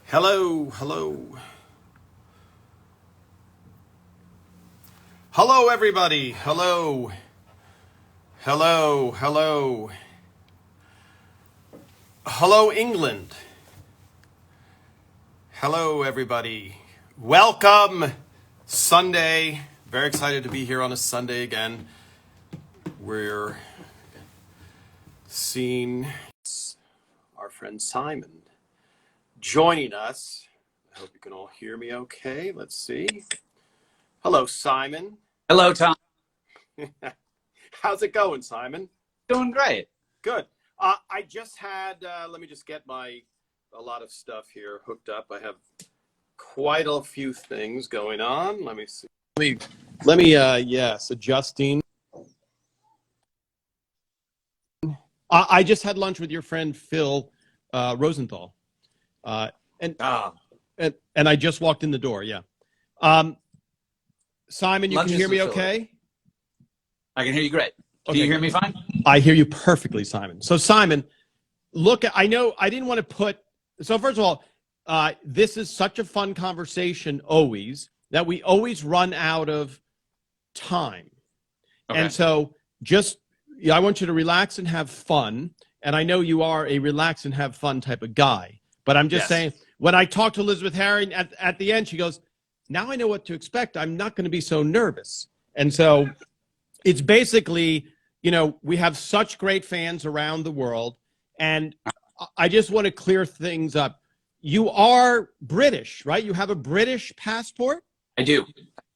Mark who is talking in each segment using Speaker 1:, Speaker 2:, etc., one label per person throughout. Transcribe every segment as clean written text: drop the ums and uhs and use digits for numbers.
Speaker 1: Hello, hello. Hello, everybody. Hello. Hello, hello. Hello, England. Hello, everybody. Welcome, Sunday. Very excited to be here on a Sunday again. We're seeing our friend Simon joining us. I hope you can all hear me okay. Let's see. Hello, Simon.
Speaker 2: Hello, Tom.
Speaker 1: How's it going, Simon?
Speaker 2: Doing great.
Speaker 1: Good. I just had, let me just get a lot of stuff here hooked up. I have quite a few things going on. Let me see. Yes, adjusting. I just had lunch with your friend, Phil Rosenthal. And I just walked in the door, yeah. Simon, you can hear me okay?
Speaker 2: I can hear you great. Can you hear me fine?
Speaker 1: I hear you perfectly, Simon. So, Simon, look, I know I didn't want to put, so first of all, this is such a fun conversation always that we always run out of time. Okay. And so I want you to relax and have fun. And I know you are a relax and have fun type of guy. But I'm just saying, when I talked to Elizabeth Harry at the end, she goes, now I know what to expect. I'm not going to be so nervous. And so it's basically, we have such great fans around the world. And I just want to clear things up. You are British, right? You have a British passport?
Speaker 2: I do.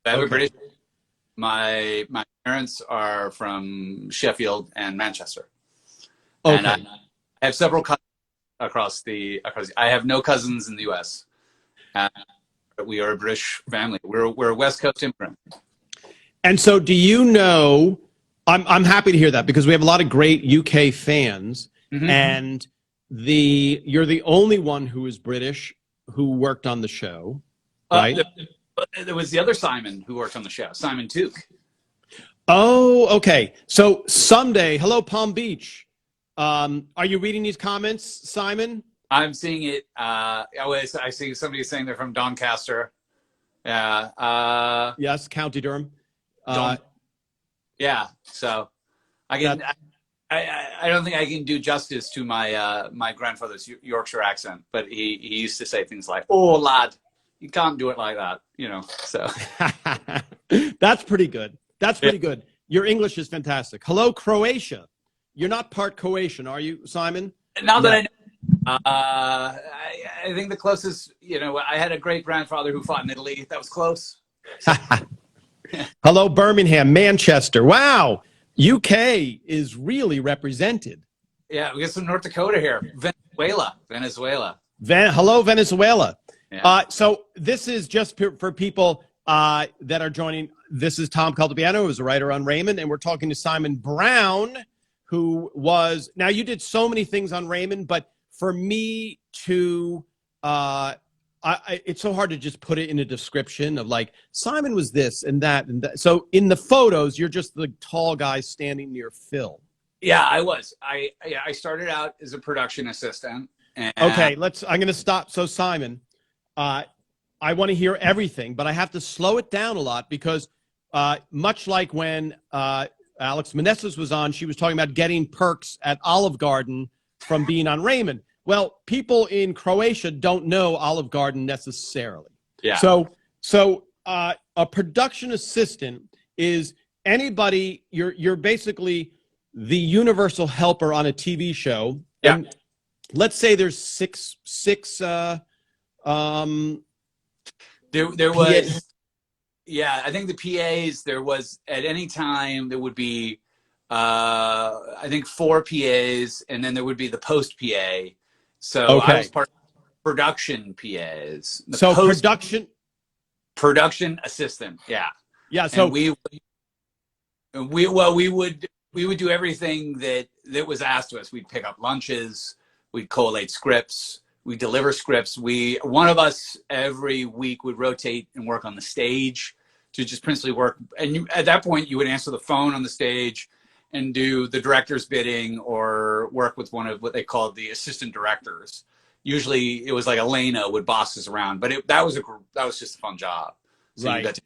Speaker 2: I have a British. My parents are from Sheffield and Manchester. Okay. And I have several cousins across I have no cousins in the U.S. We are a British family. We're a West Coast immigrant.
Speaker 1: And so do you know, I'm happy to hear that because we have a lot of great UK fans. Mm-hmm. And you're the only one who is British who worked on the show, right?
Speaker 2: There was the other Simon who worked on the show, Simon Tuke.
Speaker 1: Oh, okay. So someday, hello, Palm Beach. Are you reading these comments, Simon?
Speaker 2: I'm seeing it. I see somebody saying they're from Doncaster. Yeah.
Speaker 1: Yes, County Durham.
Speaker 2: Yeah. So I don't think I can do justice to my grandfather's Yorkshire accent, but he used to say things like, "Oh, lad, you can't do it like that," So
Speaker 1: that's pretty good. That's pretty good. Your English is fantastic. Hello, Croatia. You're not part Croatian, are you, Simon?
Speaker 2: Now that I know. I think the closest, I had a great grandfather who fought in Italy. That was close. So.
Speaker 1: Hello, Birmingham, Manchester. Wow. UK is really represented.
Speaker 2: Yeah, we got some North Dakota here. Venezuela.
Speaker 1: Hello, Venezuela.
Speaker 2: Yeah.
Speaker 1: So this is just for people that are joining. This is Tom Caldabiano, who's a writer on Raymond, and we're talking to Simon Brown, who was, now you did so many things on Raymond, but for me to, it's so hard to just put it in a description of like, Simon was this and that and that. So in the photos, you're just the tall guy standing near Phil.
Speaker 2: Yeah, I was. I started out as a production assistant.
Speaker 1: Okay, I'm going to stop. So Simon, I want to hear everything, but I have to slow it down a lot because much like when Alex Meneses was on, she was talking about getting perks at Olive Garden from being on Raymond. Well, people in Croatia don't know Olive Garden necessarily.
Speaker 2: Yeah.
Speaker 1: So a production assistant is anybody. You're basically the universal helper on a TV show.
Speaker 2: Yeah.
Speaker 1: And let's say there's six.
Speaker 2: There was. Yeah, I think the PAs, there was, at any time, there would be, I think 4 PAs, and then there would be the post PA. So I was part of production PAs.
Speaker 1: So
Speaker 2: production assistant, yeah.
Speaker 1: Yeah, so
Speaker 2: and we would do everything that was asked of us. We'd pick up lunches, we'd collate scripts, we deliver scripts. One of us every week would rotate and work on the stage to just principally work. And at that point, you would answer the phone on the stage and do the director's bidding or work with one of what they called the assistant directors. usually it was like Elena would boss us around, but that was just a fun job. So
Speaker 1: Right.
Speaker 2: you got to,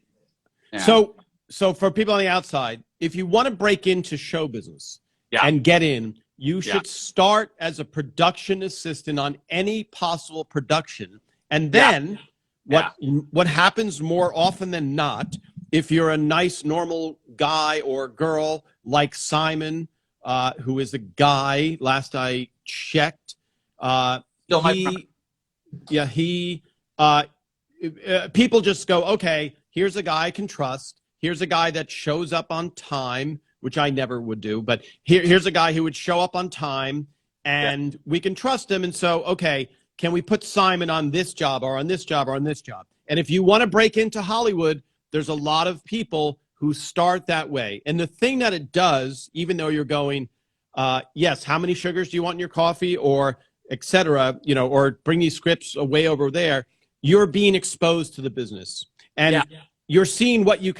Speaker 2: yeah.
Speaker 1: So for people on the outside, if you want to break into show business
Speaker 2: Yeah.
Speaker 1: and get in, you
Speaker 2: Yeah.
Speaker 1: should start as a production assistant on any possible production. And then what happens more often than not, if you're a nice, normal guy or girl like Simon, who is a guy, last I checked,
Speaker 2: Still my
Speaker 1: people just go, okay, here's a guy I can trust. Here's a guy that shows up on time, which I never would do, but here's a guy who would show up on time, and we can trust him. And so, okay, can we put Simon on this job or on this job or on this job? And if you want to break into Hollywood, there's a lot of people who start that way. And the thing that it does, even though you're going, yes, how many sugars do you want in your coffee, or et cetera, or bring these scripts away over there, you're being exposed to the business. And you're seeing what you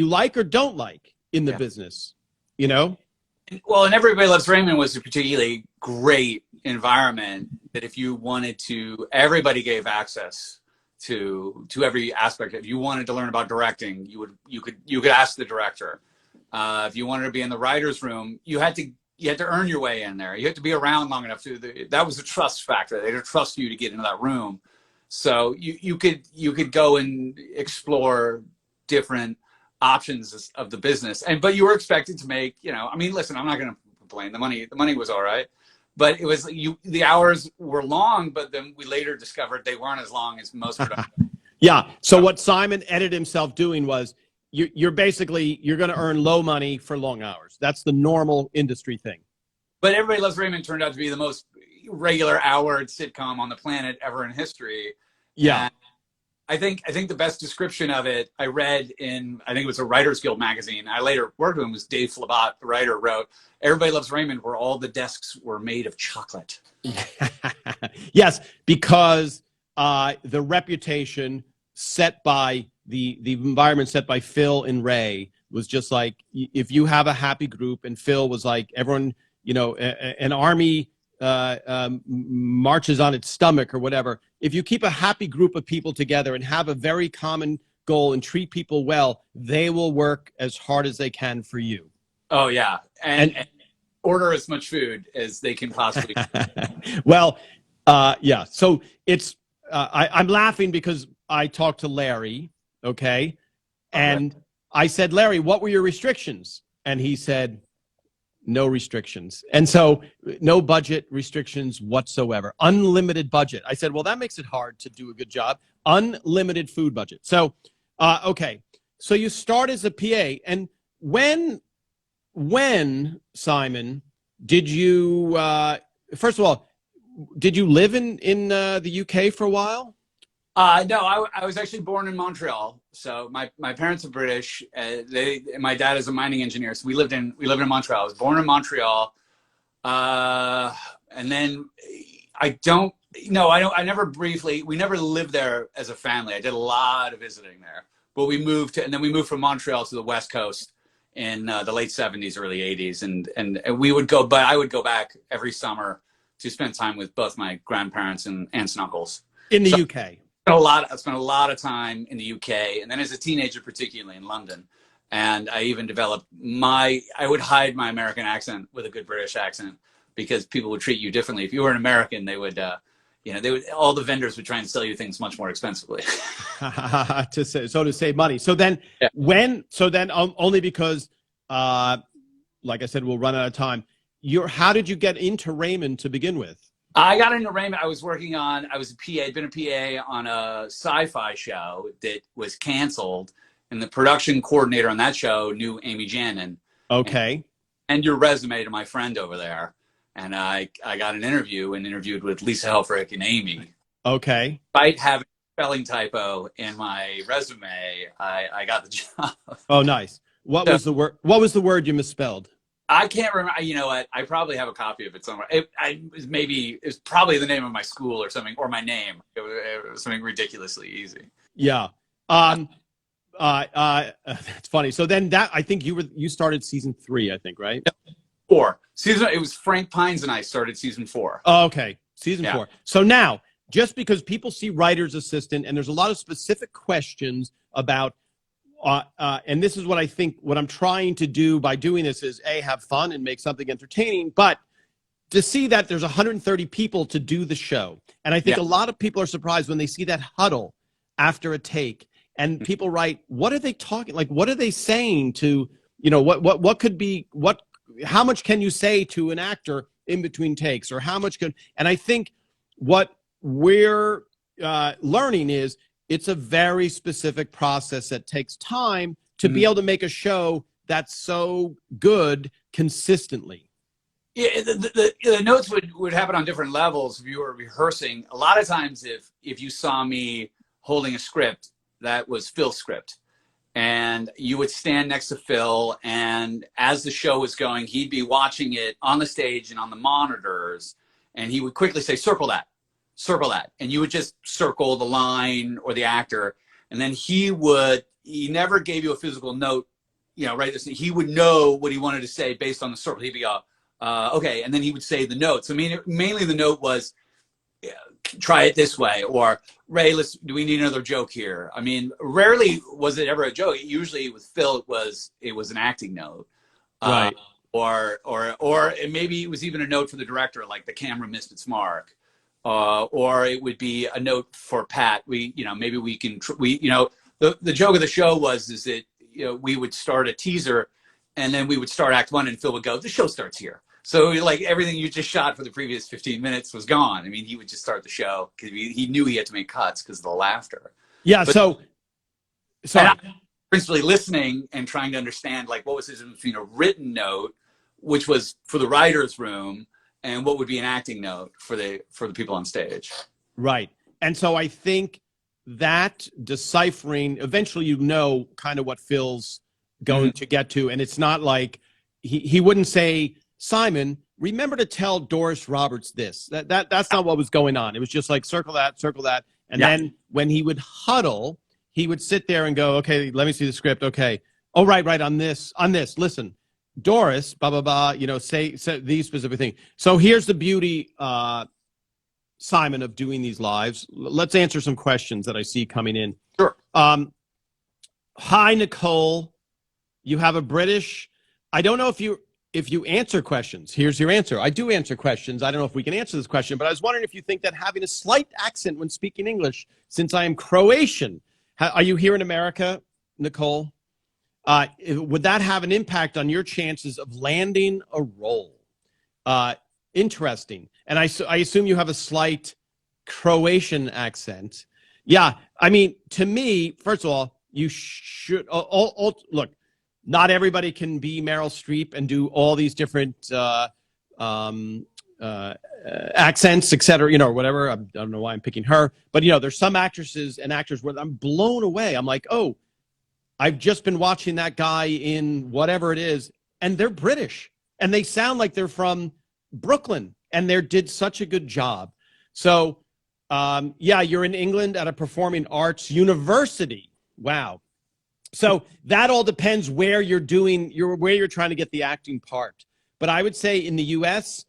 Speaker 1: like or don't like in the business,
Speaker 2: Well, and Everybody Loves Raymond was a particularly great environment that if you wanted to, everybody gave access to every aspect. If you wanted to learn about directing, you could ask the director. If you wanted to be in the writer's room, you had to earn your way in there. You had to be around long enough that was a trust factor. They had to trust you to get into that room. So you could go and explore different options of the business, but you were expected to make, listen, I'm not going to complain. The money was all right, but it was the hours were long, but then we later discovered they weren't as long as most productions.
Speaker 1: Yeah. So what Simon edited himself doing was you're going to earn low money for long hours. That's the normal industry thing.
Speaker 2: But Everybody Loves Raymond turned out to be the most regular hour sitcom on the planet ever in history.
Speaker 1: Yeah.
Speaker 2: And I think the best description of it I read in, I think it was a Writers Guild magazine. I later worked with him, was Dave Flabat, the writer, wrote Everybody Loves Raymond, where all the desks were made of chocolate.
Speaker 1: Yes, because the reputation set by the environment set by Phil and Ray was just like, if you have a happy group, and Phil was like, everyone, an army marches on its stomach or whatever. If you keep a happy group of people together and have a very common goal and treat people well, they will work as hard as they can for you.
Speaker 2: Oh yeah. And order as much food as they can possibly.
Speaker 1: Well, yeah. So it's, I'm laughing because I talked to Larry. Okay. And I said, Larry, what were your restrictions? And he said, no restrictions. And so no budget restrictions whatsoever. Unlimited budget. I said, well, that makes it hard to do a good job. Unlimited food budget. So, okay. So you start as a PA. And when Simon, did you, first of all, did you live in the UK for a while?
Speaker 2: No, I was actually born in Montreal. So my parents are British. My dad is a mining engineer. So we lived in Montreal. I was born in Montreal. And then we never lived there as a family. I did a lot of visiting there, but we moved from Montreal to the West Coast in the late 70s, early 80s. And we would go, but I would go back every summer to spend time with both my grandparents and aunts and uncles.
Speaker 1: In the UK.
Speaker 2: I spent a lot of time in the UK, and then as a teenager, particularly in London. And I even developed I would hide my American accent with a good British accent because people would treat you differently. If you were an American, they would, all the vendors would try and sell you things much more expensively.
Speaker 1: to save money. So then only because, like I said, we'll run out of time. How did you get into Raymond to begin with?
Speaker 2: I got into Raymond. I was a PA, I'd been a PA on a sci-fi show that was canceled, and the production coordinator on that show knew Amy Jannon.
Speaker 1: Okay.
Speaker 2: And your resume to my friend over there. And I got an interview and interviewed with Lisa Helfrich and Amy.
Speaker 1: Okay.
Speaker 2: Despite having a spelling typo in my resume, I got the job.
Speaker 1: Oh, nice. What was the word you misspelled?
Speaker 2: I can't remember. You know what? I probably have a copy of it somewhere. It's probably the name of my school or something, or my name. It was something ridiculously easy.
Speaker 1: Yeah. That's funny. So then I think you started season 3, I think, right?
Speaker 2: 4. It was Frank Pines and I started season 4.
Speaker 1: Oh, okay. Season
Speaker 2: Yeah.
Speaker 1: 4. So now, just because people see writer's assistant, and there's a lot of specific questions about, and this is what I think, what I'm trying to do by doing this is, A, have fun and make something entertaining, but to see that there's 130 people to do the show. And I think a lot of people are surprised when they see that huddle after a take, and people write, what are they talking, like, what are they saying to, you know, what could be, how much can you say to an actor in between takes, or how much can, and I think what we're learning is it's a very specific process that takes time to be able to make a show that's so good consistently.
Speaker 2: Yeah, the notes would happen on different levels if you were rehearsing. A lot of times if you saw me holding a script, that was Phil's script. And you would stand next to Phil, and as the show was going, he'd be watching it on the stage and on the monitors, and he would quickly say, circle that, circle that. And you would just circle the line or the actor, and then he never gave you a physical note, you know, right? He would know what he wanted to say based on the circle. He'd be okay, and then he would say the notes. I mean, mainly the note was, try it this way, or Ray, do we need another joke here? I mean, rarely was it ever a joke. Usually with Phil, it was an acting note,
Speaker 1: right?
Speaker 2: Or maybe it was even a note for the director, like the camera missed its mark, or it would be a note for Pat. Maybe we can, the joke of the show is that, you know, we would start a teaser, and then we would start act 1, and Phil would go, the show starts here. So like everything you just shot for the previous 15 minutes was gone. I mean, he would just start the show because he knew he had to make cuts because of the laughter.
Speaker 1: Yeah. So
Speaker 2: I'm principally listening and trying to understand, like, what was his between a written note, which was for the writer's room, and what would be an acting note for the people on stage.
Speaker 1: Right. And so I think that deciphering, eventually, you know, kind of what Phil's going to get to. And it's not like he wouldn't say, Simon, remember to tell Doris Roberts this. That's not what was going on. It was just like, circle that. And then when he would huddle, he would sit there and go, okay, let me see the script. Okay. Oh, right. On this. Listen, Doris, blah, blah, blah, you know, say these specific things. So here's the beauty, Simon, of doing these lives. Let's answer some questions that I see coming in.
Speaker 2: Sure.
Speaker 1: Hi, Nicole. You have a British, I don't know if you answer questions. Here's your answer. I do answer questions. I don't know if we can answer this question, but I was wondering if you think that having a slight accent when speaking English, since I am Croatian, are you here in America, Nicole? Would that have an impact on your chances of landing a role? Interesting. And I assume you have a slight Croatian accent. Yeah. I mean, to me, first of all, you should look. Not everybody can be Meryl Streep and do all these different accents, et cetera, you know, whatever. I don't know why I'm picking her. But, you know, there's some actresses and actors where I'm blown away. I'm like, oh, I've just been watching that guy in whatever it is, and they're British. And they sound like they're from Brooklyn, and they did such a good job. So, yeah, you're in England at a performing arts university. Wow. So that all depends where you're trying to get the acting part. But I would say in the US,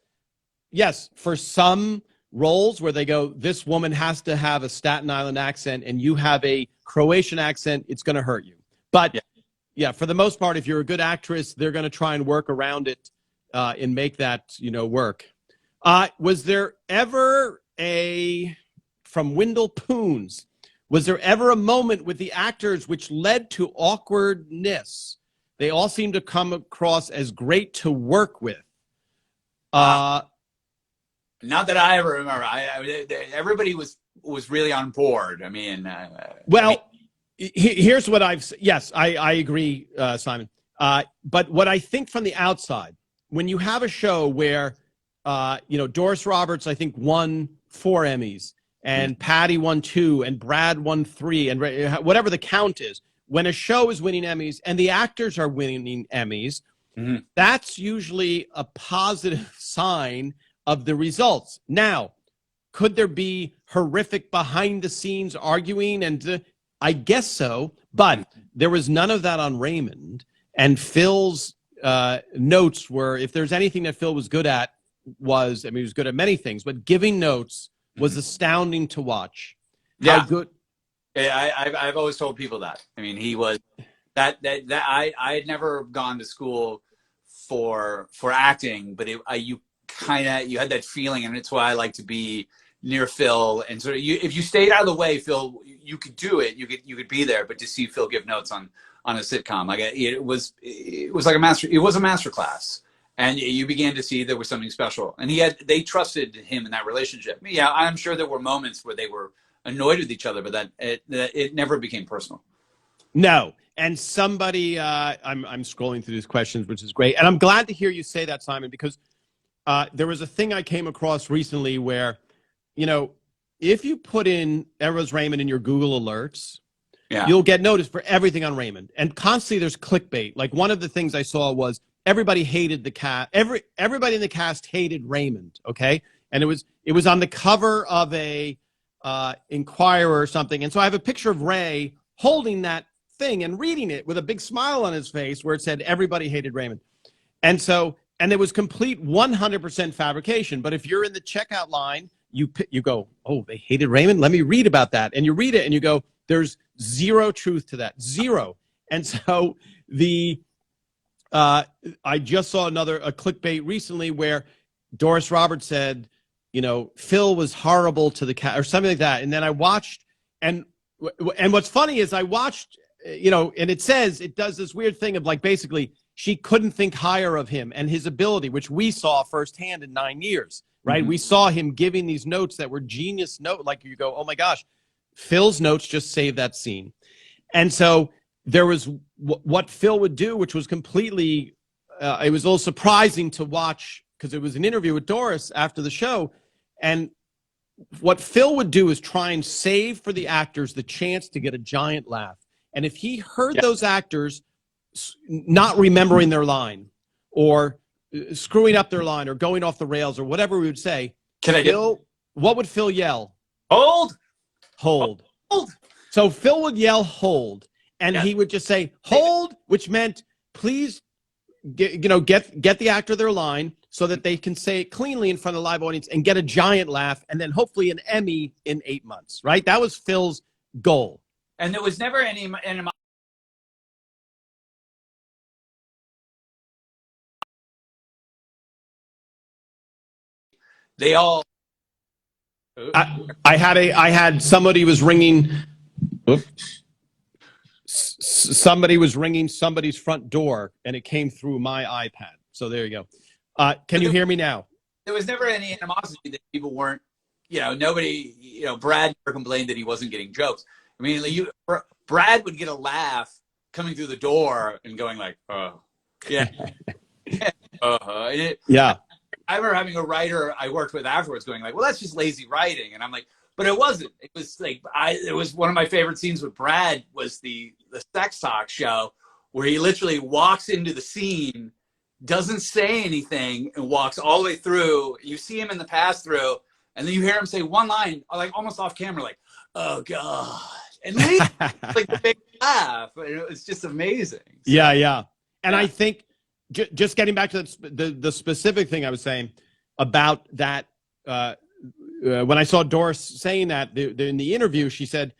Speaker 1: yes, for some roles where they go, this woman has to have a Staten Island accent and you have a Croatian accent, it's going to hurt you. But yeah, for the most part, if you're a good actress, they're going to try and work around it and make that, you know, work. Was there ever from Wendell Poons, was there ever a moment with the actors which led to awkwardness? They all seem to come across as great to work with.
Speaker 2: Not that I ever remember. Everybody was really on board. I mean,
Speaker 1: here's what I agree, Simon. But what I think from the outside, when you have a show where, you know, Doris Roberts, I think, won 4 Emmys. And Patty won 2, and Brad won 3, and whatever the count is. When a show is winning Emmys and the actors are winning Emmys, that's usually a positive sign of the results. Now, could there be horrific behind-the-scenes arguing? And I guess so, but there was none of that on Raymond. And Phil's notes were, if there's anything that Phil was good at, was, I mean, he was good at many things, but giving notes was astounding to watch.
Speaker 2: Yeah.
Speaker 1: How good.
Speaker 2: I've always told people that. I mean, he was that I had never gone to school for acting, but you had that feeling, and it's why I like to be near Phil. And sort of, if you stayed out of the way, Phil, you could do it. You could be there. But to see Phil give notes on a sitcom, like it was like it was a master class, and you began to see there was something special. And they trusted him in that relationship. Yeah, I'm sure there were moments where they were annoyed with each other, but that it never became personal.
Speaker 1: No. And somebody, I'm scrolling through these questions, which is great. And I'm glad to hear you say that, Simon, because there was a thing I came across recently where, you know, if you put in Eros Raymond in your Google alerts, you'll get noticed for everything on Raymond. And constantly there's clickbait. Like one of the things I saw was everybody hated the cast. Everybody in the cast hated Raymond. Okay. And it was on the cover of a Inquirer or something. And so I have a picture of Ray holding that thing and reading it with a big smile on his face where it said everybody hated Raymond. And it was complete 100% fabrication. But if you're in the checkout line, you go, oh, they hated Raymond? Let me read about that. And you read it and you go, there's zero truth to that. Zero. And so I just saw a clickbait recently where Doris Roberts said, you know, Phil was horrible to the cat or something like that. And then I watched, and what's funny is I watched, you know, and it does this weird thing of like, basically she couldn't think higher of him and his ability, which we saw firsthand in 9 years, right? Mm-hmm. We saw him giving these notes that were genius note. Like you go, oh my gosh, Phil's notes just saved that scene. And so there was what Phil would do, which was completely, it was a little surprising to watch because it was an interview with Doris after the show. And what Phil would do is try and save for the actors the chance to get a giant laugh. And if he heard those actors not remembering their line or screwing up their line or going off the rails or whatever we would say, what would Phil yell?
Speaker 2: Hold.
Speaker 1: Hold. Hold. So Phil would yell hold, and he would just say hold, which meant please get the actor their line so that they can say it cleanly in front of the live audience and get a giant laugh and then hopefully an Emmy in 8 months, right? That was Phil's goal.
Speaker 2: And there was never any they all
Speaker 1: I had somebody was ringing. Oops. Somebody was ringing somebody's front door, and it came through my iPad. So there you go. Can you hear me now?
Speaker 2: There was never any animosity that people weren't, nobody, Brad never complained that he wasn't getting jokes. I mean, Brad would get a laugh coming through the door and going like, oh, yeah.
Speaker 1: Yeah.
Speaker 2: I remember having a writer I worked with afterwards going like, well, that's just lazy writing. And I'm like, but it wasn't. It was like, it was one of my favorite scenes with Brad was the sex talk show where he literally walks into the scene, doesn't say anything, and walks all the way through. You see him in the pass through, and then you hear him say one line, like almost off camera, like, oh God. And then like the big laugh. It's just amazing. So,
Speaker 1: yeah. And I think, just getting back to the specific thing I was saying about that, when I saw Doris saying that in the interview, she said,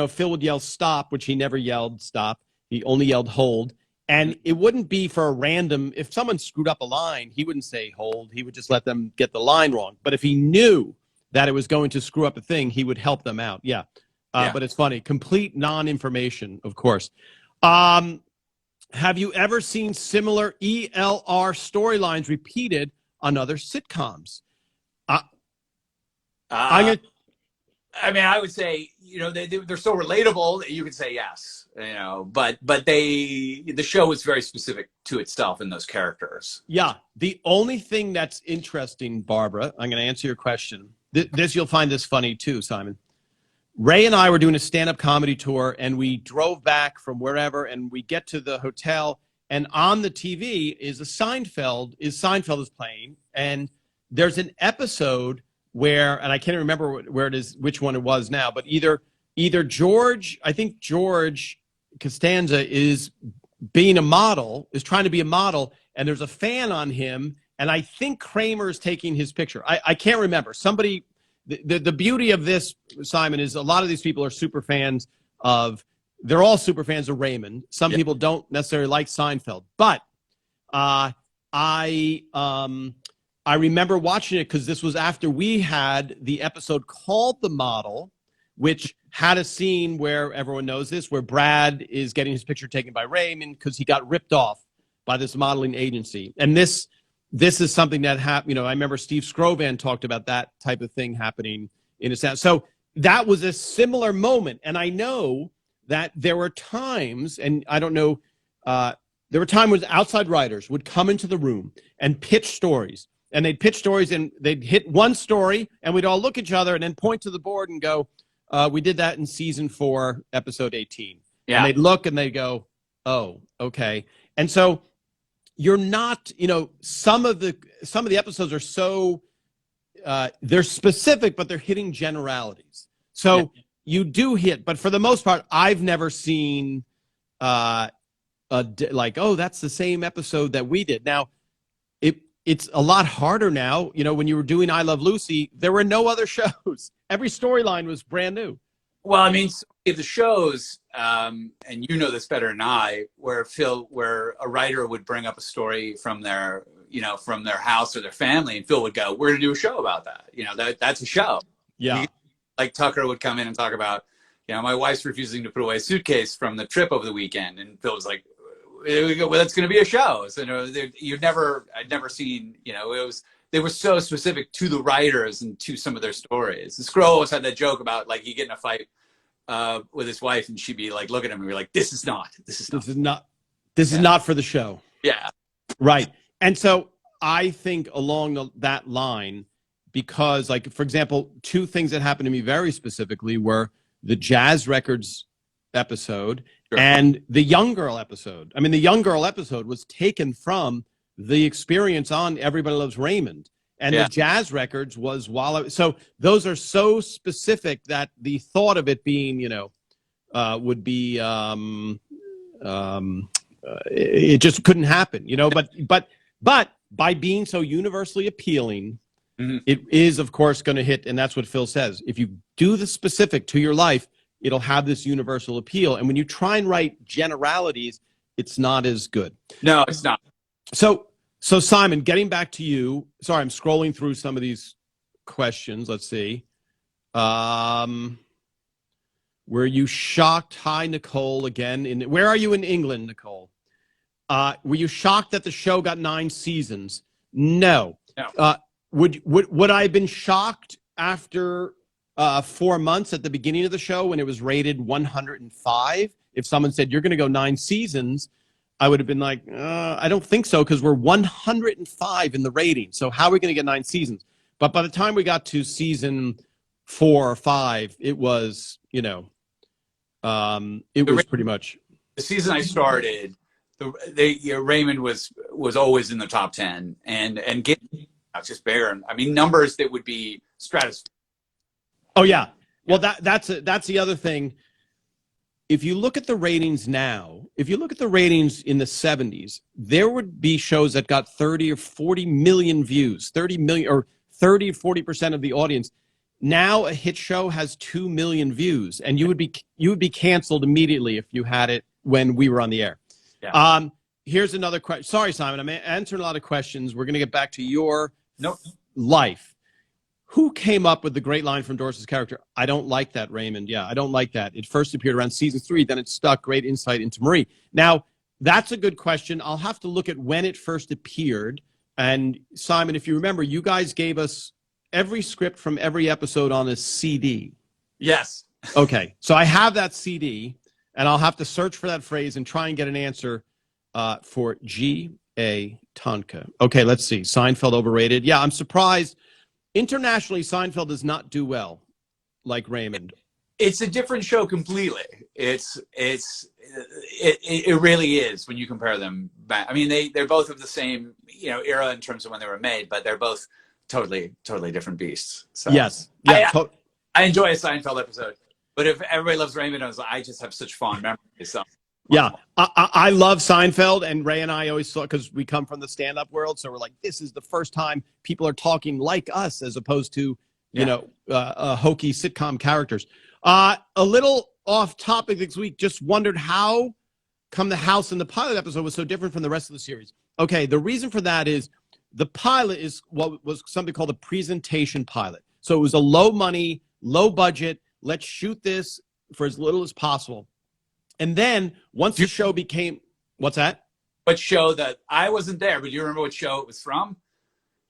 Speaker 1: Phil would yell stop, which he never yelled stop. He only yelled hold. And it wouldn't be for a random, if someone screwed up a line, he wouldn't say hold. He would just let them get the line wrong. But if he knew that it was going to screw up a thing, he would help them out. Yeah. But it's funny. Complete non-information, of course. Have you ever seen similar ELR storylines repeated on other sitcoms?
Speaker 2: I mean, I would say, they're so relatable that you could say yes, but the show was very specific to itself and those characters.
Speaker 1: Yeah. The only thing that's interesting, Barbara, I'm going to answer your question. This, you'll find this funny too, Simon. Ray and I were doing a stand-up comedy tour, and we drove back from wherever, and we get to the hotel, and on the TV is Seinfeld is playing, and there's an episode where, and I can't remember where it is, which one it was now, but either George Costanza is trying to be a model, and there's a fan on him, and I think Kramer's taking his picture. I can't remember. Somebody, the beauty of this, Simon, is a lot of these people are super fans of, they're all super fans of Raymond. Some people don't necessarily like Seinfeld, but I remember watching it because this was after we had the episode called The Model, which had a scene where, everyone knows this, where Brad is getting his picture taken by Raymond because he got ripped off by this modeling agency. And this is something that happened. I remember Steve Scrovan talked about that type of thing happening in a sense. So that was a similar moment. And I know that there were times, and I don't know, there were times when outside writers would come into the room and pitch stories. And they'd pitch stories and they'd hit one story and we'd all look at each other and then point to the board and go, we did that in season 4, episode 18. Yeah. And they'd look and they'd go, oh, okay. And so you're not, some of the episodes are so, they're specific, but they're hitting generalities. So you do hit, but for the most part, I've never seen like, oh, that's the same episode that we did. Now, it's a lot harder now. When you were doing I Love Lucy, there were no other shows. Every storyline was brand new.
Speaker 2: Well, I mean, the shows, and you know this better than I, where a writer would bring up a story from their house or their family, and Phil would go, "We're going to do a show about that." That's a show.
Speaker 1: Yeah.
Speaker 2: Like Tucker would come in and talk about, my wife's refusing to put away a suitcase from the trip over the weekend, and Phil was like, well, that's going to be a show. So I'd never seen, they were so specific to the writers and to some of their stories. The Scroll always had that joke about, like, you get in a fight with his wife and she'd be like, look at him and be like, this is not for the show. Yeah.
Speaker 1: Right. And so I think along that line, because, like, for example, 2 things that happened to me very specifically were the Jazz Records episode and the Young Girl episode. I mean, the Young Girl episode was taken from the experience on Everybody Loves Raymond, and the Jazz Records was so those are so specific that the thought of it being, would be, it just couldn't happen, but by being so universally appealing, it is, of course, going to hit. And that's what Phil says. If you do the specific to your life, it'll have this universal appeal. And when you try and write generalities, it's not as good.
Speaker 2: No, it's not.
Speaker 1: So Simon, getting back to you. Sorry, I'm scrolling through some of these questions. Let's see. Were you shocked? Hi, Nicole, again. Where are you in England, Nicole? Were you shocked that the show got 9 seasons? No. Would I have been shocked after 4 months at the beginning of the show when it was rated 105? If someone said, you're going to go 9 seasons, I would have been like, I don't think so, because we're 105 in the rating. So how are we going to get 9 seasons? But by the time we got to season 4 or 5, it was, it was pretty much.
Speaker 2: The season I started, Raymond was always in the top 10, and getting just bigger. I mean, numbers that would be stratospheric.
Speaker 1: Oh yeah. Well, that's the other thing. If you look at the ratings now, if you look at the ratings in the 70s, there would be shows that got 30 or 40 million views, 30 million or 30 or 40% of the audience. Now a hit show has 2 million views, and you would be canceled immediately if you had it when we were on the air. Yeah. Here's another question. Sorry, Simon, I'm answering a lot of questions. We're going to get back to your life. Who came up with the great line from Doris's character? I don't like that, Raymond. Yeah, I don't like that. It first appeared around season 3, then it stuck. Great insight into Marie. Now, that's a good question. I'll have to look at when it first appeared. And Simon, if you remember, you guys gave us every script from every episode on a CD.
Speaker 2: Yes.
Speaker 1: Okay, so I have that CD, and I'll have to search for that phrase and try and get an answer for G.A. Tonka. Okay, let's see. Seinfeld overrated. Yeah, I'm surprised. Internationally, Seinfeld does not do well like Raymond.
Speaker 2: It's a different show completely. It really is when you compare them back. I mean, they're both of the same era in terms of when they were made, but they're both totally different beasts. So
Speaker 1: yes, yeah,
Speaker 2: I enjoy a Seinfeld episode, but if Everybody Loves Raymond, I just have such fond memories. So
Speaker 1: Yeah, I love Seinfeld, and Ray and I always thought, because we come from the stand-up world, so we're like, this is the first time people are talking like us as opposed to, hokey sitcom characters. A little off topic this week, just wondered how come the house in the pilot episode was so different from the rest of the series. Okay, the reason for that is the pilot is what was something called a presentation pilot. So it was a low money, low budget, let's shoot this for as little as possible. And then once the show became, what's that?
Speaker 2: What show that I wasn't there, but you remember what show it was from?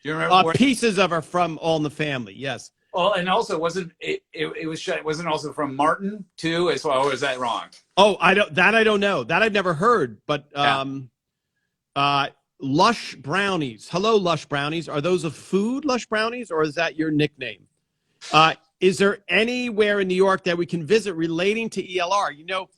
Speaker 2: Do you remember?
Speaker 1: Pieces of are from All in the Family, yes.
Speaker 2: Well, and also wasn't also from Martin too as well, or is that wrong?
Speaker 1: Oh, I don't know. That I've never heard, but Lush Brownies. Hello, Lush Brownies. Are those a food, Lush Brownies, or is that your nickname? Is there anywhere in New York that we can visit relating to ELR? You know,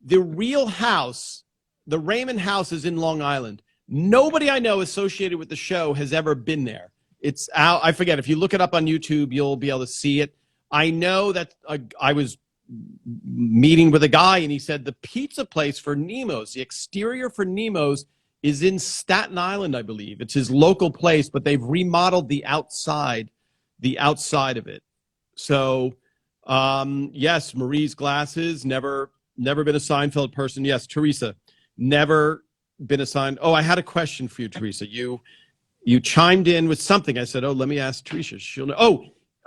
Speaker 1: the real house, the Raymond House, is in Long Island. Nobody I know associated with the show has ever been there. It's out. I forget. If you look it up on YouTube, you'll be able to see it. I know that I was meeting with a guy, and he said the pizza place for Nemo's, the exterior for Nemo's, is in Staten Island, I believe. It's his local place, but they've remodeled the outside of it. So, yes, Marie's glasses, never been a Seinfeld person. Yes, Teresa, never been assigned. Oh, I had a question for you, Teresa. You chimed in with something. I said, oh, let me ask Teresa. She'll know.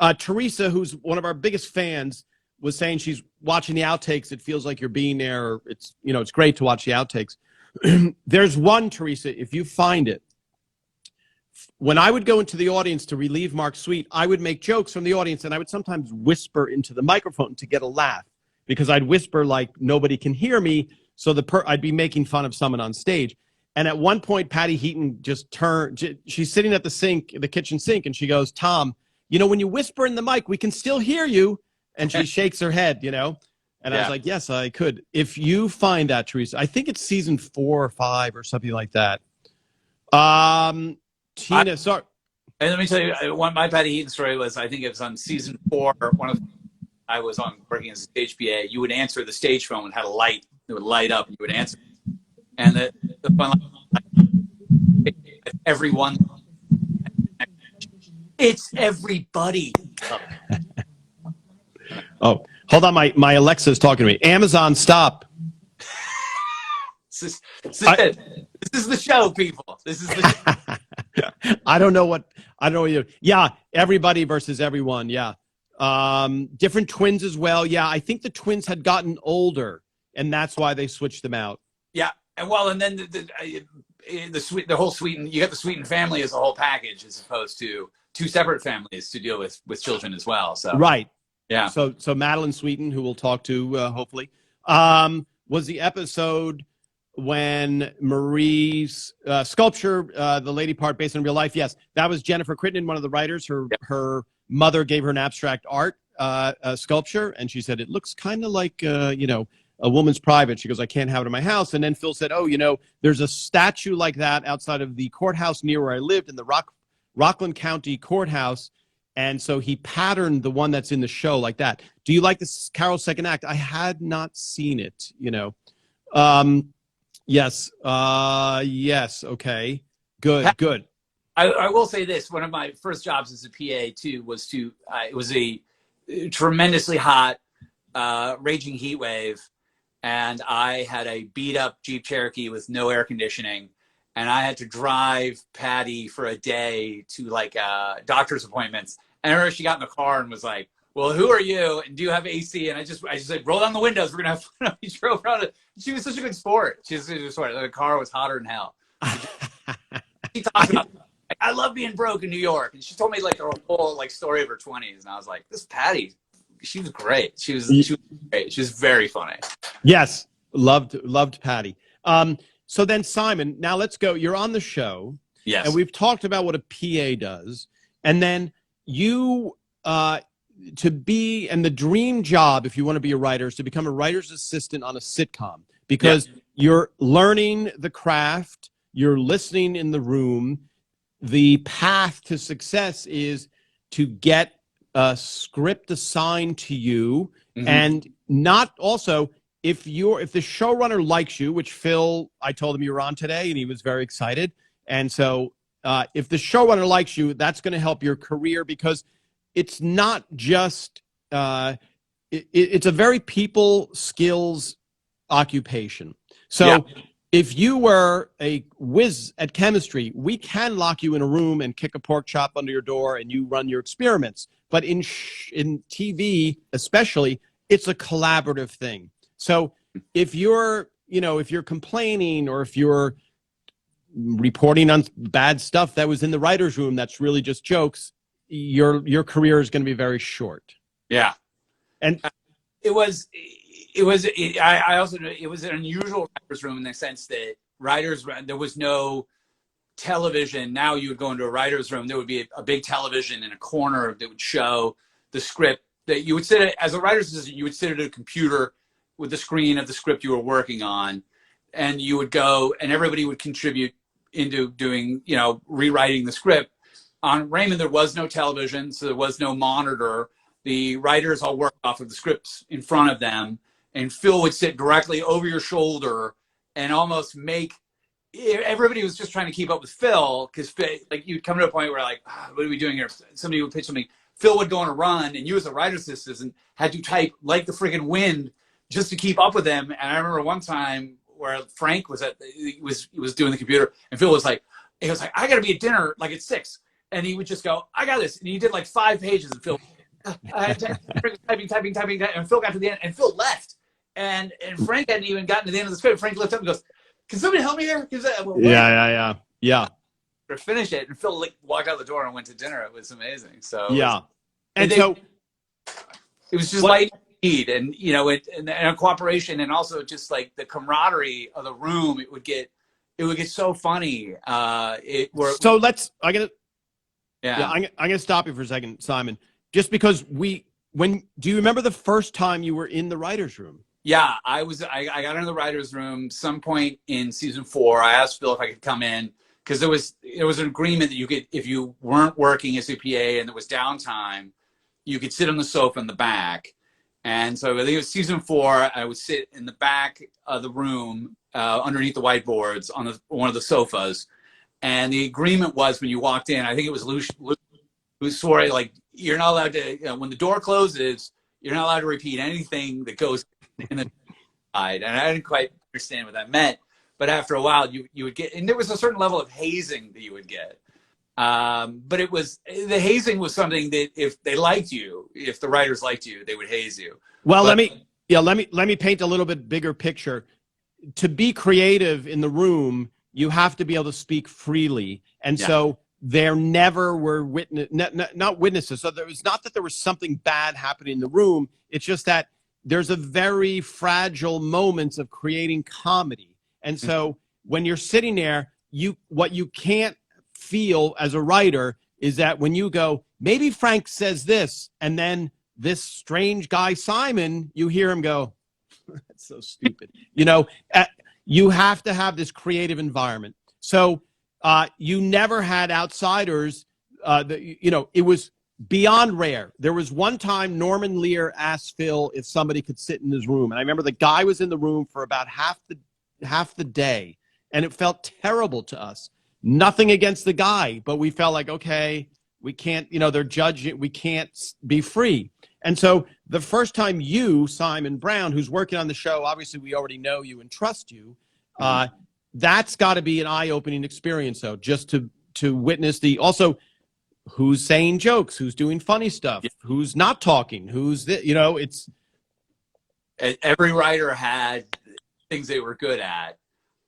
Speaker 1: Oh, Teresa, who's one of our biggest fans, was saying she's watching the outtakes. It feels like you're being there. It's great to watch the outtakes. There's one, Teresa, if you find it. When I would go into the audience to relieve Mark Sweet, I would make jokes from the audience, and I would sometimes whisper into the microphone to get a laugh, because I'd whisper like nobody can hear me, so I'd be making fun of someone on stage. And at one point, Patty Heaton just turned. She's sitting at the kitchen sink, and she goes, "Tom, when you whisper in the mic, we can still hear you." And she shakes her head, And I was like, yes, I could. If you find that, Teresa, I think it's season 4 or 5 or something like that. Tina, sorry.
Speaker 2: And let me tell you, my Patty Heaton story was, I think it was on season 4. I was working as a stage PA. You would answer the stage phone and had a light. It would light up, and you would answer. And the fun line, everyone, it's everybody.
Speaker 1: Oh, hold on. My Alexa's talking to me. Amazon, stop.
Speaker 2: This is the show, people. This is the show.
Speaker 1: I don't know what you. Yeah, everybody versus everyone. Yeah, different twins as well. Yeah, I think the twins had gotten older, and that's why they switched them out.
Speaker 2: Yeah, and then the whole Sweeten, you got the Sweeten family as a whole package, as opposed to 2 separate families to deal with children as well. So
Speaker 1: right.
Speaker 2: Yeah.
Speaker 1: So Madeline Sweeten, who we'll talk to hopefully, was the episode when Marie's sculpture, the lady part based on real life. Yes, that was Jennifer Crittenden, one of the writers. Her mother gave her an abstract art sculpture, and she said it looks kind of like a woman's private. She goes, I can't have it in my house. And then Phil said, oh, there's a statue like that outside of the courthouse near where I lived in the Rockland County Courthouse. And so he patterned the one that's in the show like that. Do you like this Carol's second act? I had not seen it, Yes. Yes. Okay. Good.
Speaker 2: I will say this. One of my first jobs as a PA too was it was a tremendously hot, raging heat wave. And I had a beat up Jeep Cherokee with no air conditioning. And I had to drive Patty for a day to doctor's appointments. And I remember she got in the car and was like, well, who are you? And do you have AC? And I just said, roll down the windows. We're going to have fun. We drove around it. She was such a good sport. She was such a good sport. The car was hotter than hell. She talked about, I love being broke in New York. And she told me her whole story of her 20s. And I was like, this Patty, she was great. She was great. She was very funny.
Speaker 1: Yes. Loved Patty. So then Simon, now let's go. You're on the show.
Speaker 2: Yes.
Speaker 1: And we've talked about what a PA does. And then you, and the dream job, if you want to be a writer, is to become a writer's assistant on a sitcom, because you're learning the craft, you're listening in the room. The path to success is to get a script assigned to you, and not also if the showrunner likes you, which Phil, I told him you were on today, and he was very excited. And so, if the showrunner likes you, that's going to help your career, because it's not just it's a very people skills occupation. So
Speaker 2: Yeah.
Speaker 1: if you were a whiz at chemistry, we can lock you in a room and kick a pork chop under your door and you run your experiments. But in TV, especially, it's a collaborative thing. So if you're, if you're complaining, or if you're reporting on bad stuff that was in the writer's room that's really just jokes, your career is going to be very short.
Speaker 2: Yeah.
Speaker 1: And
Speaker 2: it was an unusual writer's room in the sense that there was no television. Now you would go into a writer's room, there would be a big television in a corner that would show the script. That you would sit at, as a writer's assistant, you would sit at a computer with the screen of the script you were working on, and you would go, and everybody would contribute into doing, rewriting the script. On Raymond, there was no television, so there was no monitor. The writers all worked off of the scripts in front of them, and Phil would sit directly over your shoulder and almost everybody was just trying to keep up with Phil, because like you'd come to a point where like, what are we doing here? Somebody would pitch something, Phil would go on a run, and you as a writer's assistant had to type like the friggin' wind just to keep up with them. And I remember one time where Frank was he was doing the computer, and Phil was like, I gotta be at dinner like at 6. And he would just go, I got this. And he did like 5 pages, and Phil typing, and Phil got to the end, and Phil left. And Frank hadn't even gotten to the end of the script. Frank looked up and goes, can somebody help me here?
Speaker 1: Yeah.
Speaker 2: Or finish it. And Phil walked out the door and went to dinner. It was amazing. So
Speaker 1: yeah.
Speaker 2: It was just light need, and and cooperation, and also just like the camaraderie of the room. It would get so funny. I'm gonna stop you for a second, Simon. Just because do you remember the first time you were in the writer's room? Yeah, I got into the writer's room some point in season 4. I asked Phil if I could come in, because there was an agreement that you could, if you weren't working as CPA and there was downtime, you could sit on the sofa in the back. And so I think it was season 4. I would sit in the back of the room underneath the whiteboards on one of the sofas. And the agreement was, when you walked in, I think it was who swore it, like, you're not allowed to, when the door closes, you're not allowed to repeat anything that goes in the side. And I didn't quite understand what that meant. But after a while, you would get, and there was a certain level of hazing that you would get. But the hazing was something that if they liked you, if the writers liked you, they would haze you.
Speaker 1: Well, let me paint a little bit bigger picture. To be creative in the room, you have to be able to speak freely. And so there never were not witnesses. So there was not that there was something bad happening in the room. It's just that there's a very fragile moments of creating comedy. And so when you're sitting there, what you can't feel as a writer is that when you go, maybe Frank says this, and then this strange guy, Simon, you hear him go, that's so stupid. You have to have this creative environment. So you never had outsiders. It was beyond rare. There was one time Norman Lear asked Phil if somebody could sit in his room. And I remember the guy was in the room for about half the day, and it felt terrible to us. Nothing against the guy, but we felt like, okay, we can't, they're judging, we can't be free. And so the first time you, Simon Brown, who's working on the show, obviously we already know you and trust you, that's got to be an eye-opening experience, though, just to witness also who's saying jokes, who's doing funny stuff, who's not talking, it's.
Speaker 2: Every writer had things they were good at.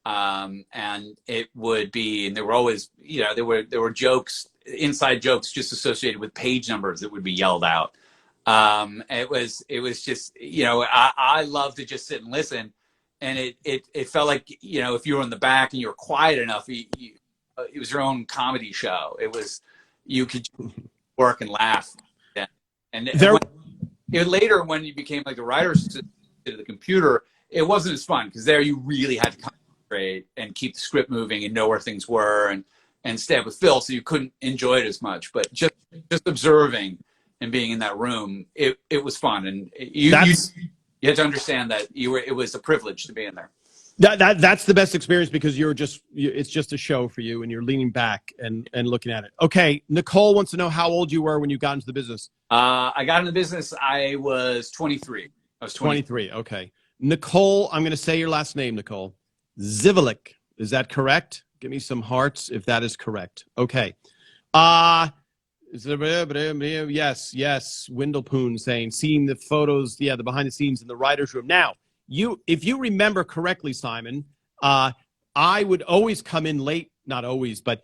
Speaker 2: And it would be, and there were always, there were jokes, inside jokes just associated with page numbers that would be yelled out. It was just, I love to just sit and listen. And it felt like, if you were in the back and you were quiet enough, it was your own comedy show. You could work and laugh. Later, when you became like a writer to the computer, it wasn't as fun, because there you really had to concentrate and keep the script moving and know where things were and stay up with Phil, so you couldn't enjoy it as much. But just observing and being in that room, it was fun. And You had to understand that it was a privilege to be in there.
Speaker 1: That's the best experience because it's just a show for you and you're leaning back and looking at it. Okay, Nicole wants to know how old you were when you got into the business.
Speaker 2: I got into the business. I was 23. I was
Speaker 1: 23. Okay, Nicole, I'm going to say your last name, Nicole Zivalik. Is that correct? Give me some hearts if that is correct. Okay. Yes. Windlepoon saying, seeing the photos, the behind the scenes in the writer's room. Now, if you remember correctly, Simon, I would always come in late, not always, but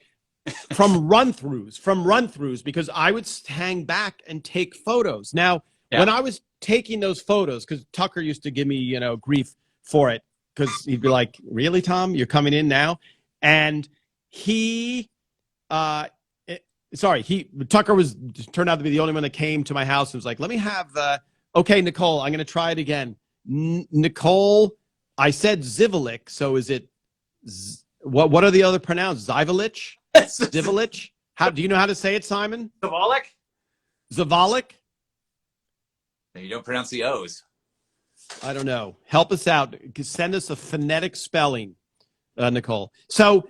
Speaker 1: from run-throughs, because I would hang back and take photos. Now, when I was taking those photos, because Tucker used to give me, grief for it, because he'd be like, really, Tom, you're coming in now? And Tucker turned out to be the only one that came to my house and was like, let me have, okay, Nicole, I'm going to try it again. Nicole, I said Zivalik, so is it, what are the other pronounced? Zivalich? Zivalich? Do you know how to say it, Simon? Zavalik?
Speaker 2: You don't pronounce the O's.
Speaker 1: I don't know. Help us out. Send us a phonetic spelling, Nicole. So,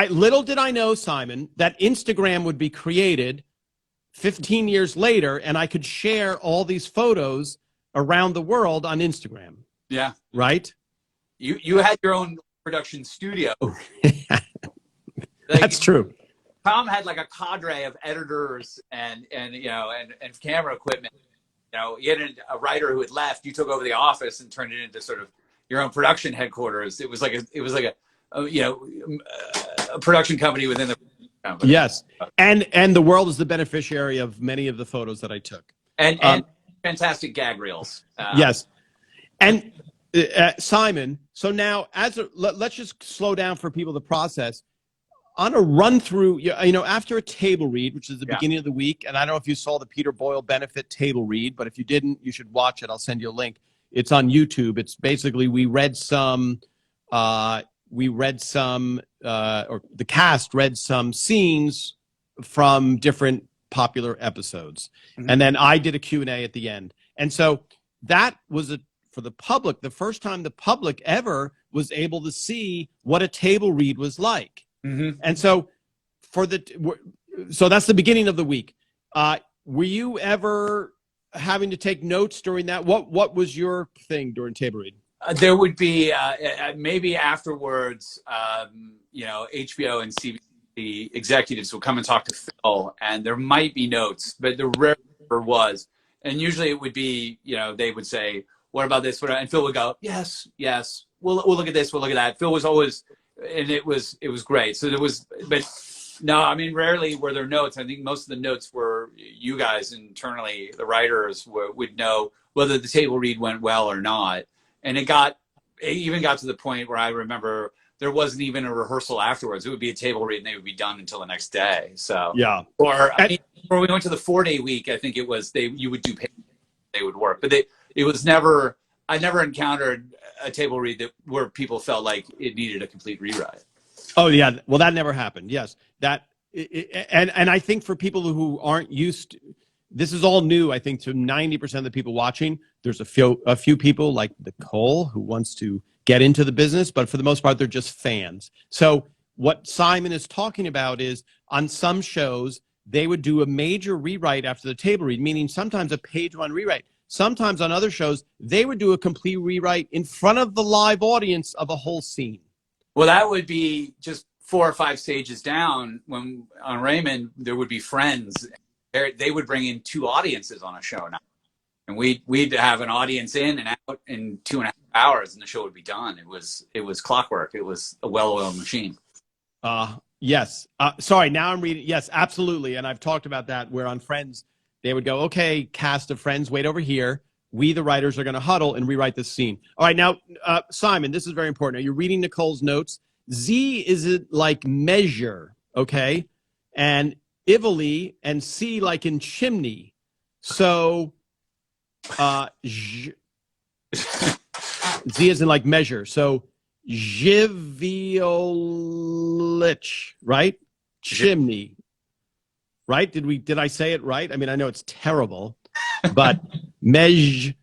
Speaker 1: little did I know, Simon, that Instagram would be created 15 years later, and I could share all these photos around the world on Instagram.
Speaker 2: Yeah.
Speaker 1: Right?
Speaker 2: You had your own production studio.
Speaker 1: That's true.
Speaker 2: Tom had like a cadre of editors and camera equipment. He had a writer who had left. You took over the office and turned it into sort of your own production headquarters. It was like a production company within the company.
Speaker 1: Yes, and the world is the beneficiary of many of the photos that I took.
Speaker 2: And fantastic gag reels.
Speaker 1: Yes, and Simon. So now, let's just slow down for people to process. On a run through, after a table read, which is the beginning of the week, and I don't know if you saw the Peter Boyle benefit table read, but if you didn't, you should watch it. I'll send you a link. It's on YouTube. It's basically or the cast read some scenes from different popular episodes. Mm-hmm. And then I did a Q&A at the end. And so that was for the public, the first time the public ever was able to see what a table read was like. Mm-hmm. And so so that's the beginning of the week. Were you ever having to take notes during that? What was your thing during table read?
Speaker 2: There would be maybe afterwards, HBO and CBC executives will come and talk to Phil, and there might be notes, but there rarely was. And usually it would be, they would say, "What about this?" And Phil would go, "Yes, we'll look at this, we'll look at that." Phil was always, and it was great. So there was, but no, I mean, rarely were there notes. I think most of the notes were you guys internally, the writers would know whether the table read went well or not. And it even got to the point where I remember there wasn't even a rehearsal afterwards. It would be a table read and they would be done until the next day. So
Speaker 1: yeah.
Speaker 2: Or we went to the 4-day week. I think it was you would do they would work, but I never encountered a table read where people felt like it needed a complete rewrite.
Speaker 1: Oh yeah, well that never happened. Yes, and I think for people who aren't used to, this is all new. I think to 90% of the people watching, there's a few people like Nicole who wants to get into the business, but for the most part, they're just fans. So what Simon is talking about is on some shows they would do a major rewrite after the table read, meaning sometimes a page one rewrite. Sometimes on other shows they would do a complete rewrite in front of the live audience of a whole scene.
Speaker 2: Well, that would be just 4 or 5 stages down. When on Raymond, there would be friends. They would bring in 2 audiences on a show now. And we'd have an audience in and out in 2.5 hours and the show would be done. It was clockwork. It was a well-oiled machine.
Speaker 1: Yes. Sorry, now I'm reading. Yes, absolutely. And I've talked about that where on Friends, they would go, okay, cast of Friends, wait over here. We, the writers, are going to huddle and rewrite this scene. All right, now, Simon, this is very important. Are you reading Nicole's notes? Z is it like measure, okay? And Ivoli and C like in chimney. So Z is in like measure. So Ziviolich, right? Chimney. Right? Did I say it right? I mean, I know it's terrible, but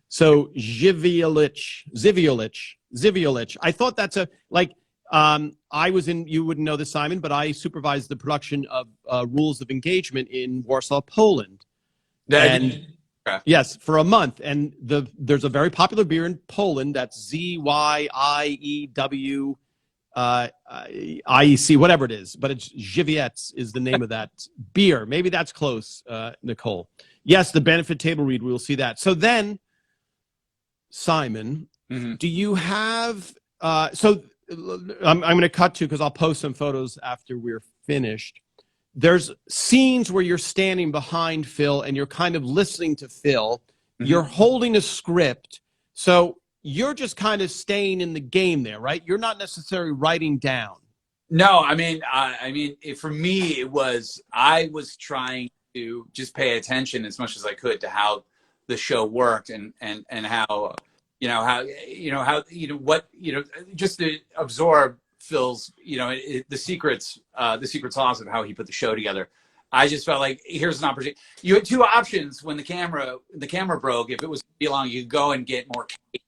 Speaker 1: So Ziviolich. I thought that's I was in, you wouldn't know this, Simon, but I supervised the production of Rules of Engagement in Warsaw, Poland. And yes, for a month. And there's a very popular beer in Poland that's Zyew IEC, whatever it is, but it's Żywiec is the name of that beer. Maybe that's close, Nicole. Yes, the benefit table read, we'll see that. So then, Simon, do you have, so I'm going to cut to, because I'll post some photos after we're finished. There's scenes where you're standing behind Phil and you're kind of listening to Phil. You're holding a script. So you're just kind of staying in the game there, right? You're not necessarily writing down.
Speaker 2: No, I mean, for me, I was trying to just pay attention as much as I could to how the show worked and how, just to absorb Phil's, the secret sauce of how he put the show together. I just felt like here's an opportunity. You had two options when the camera broke. If it was too long, you could go and get more cake,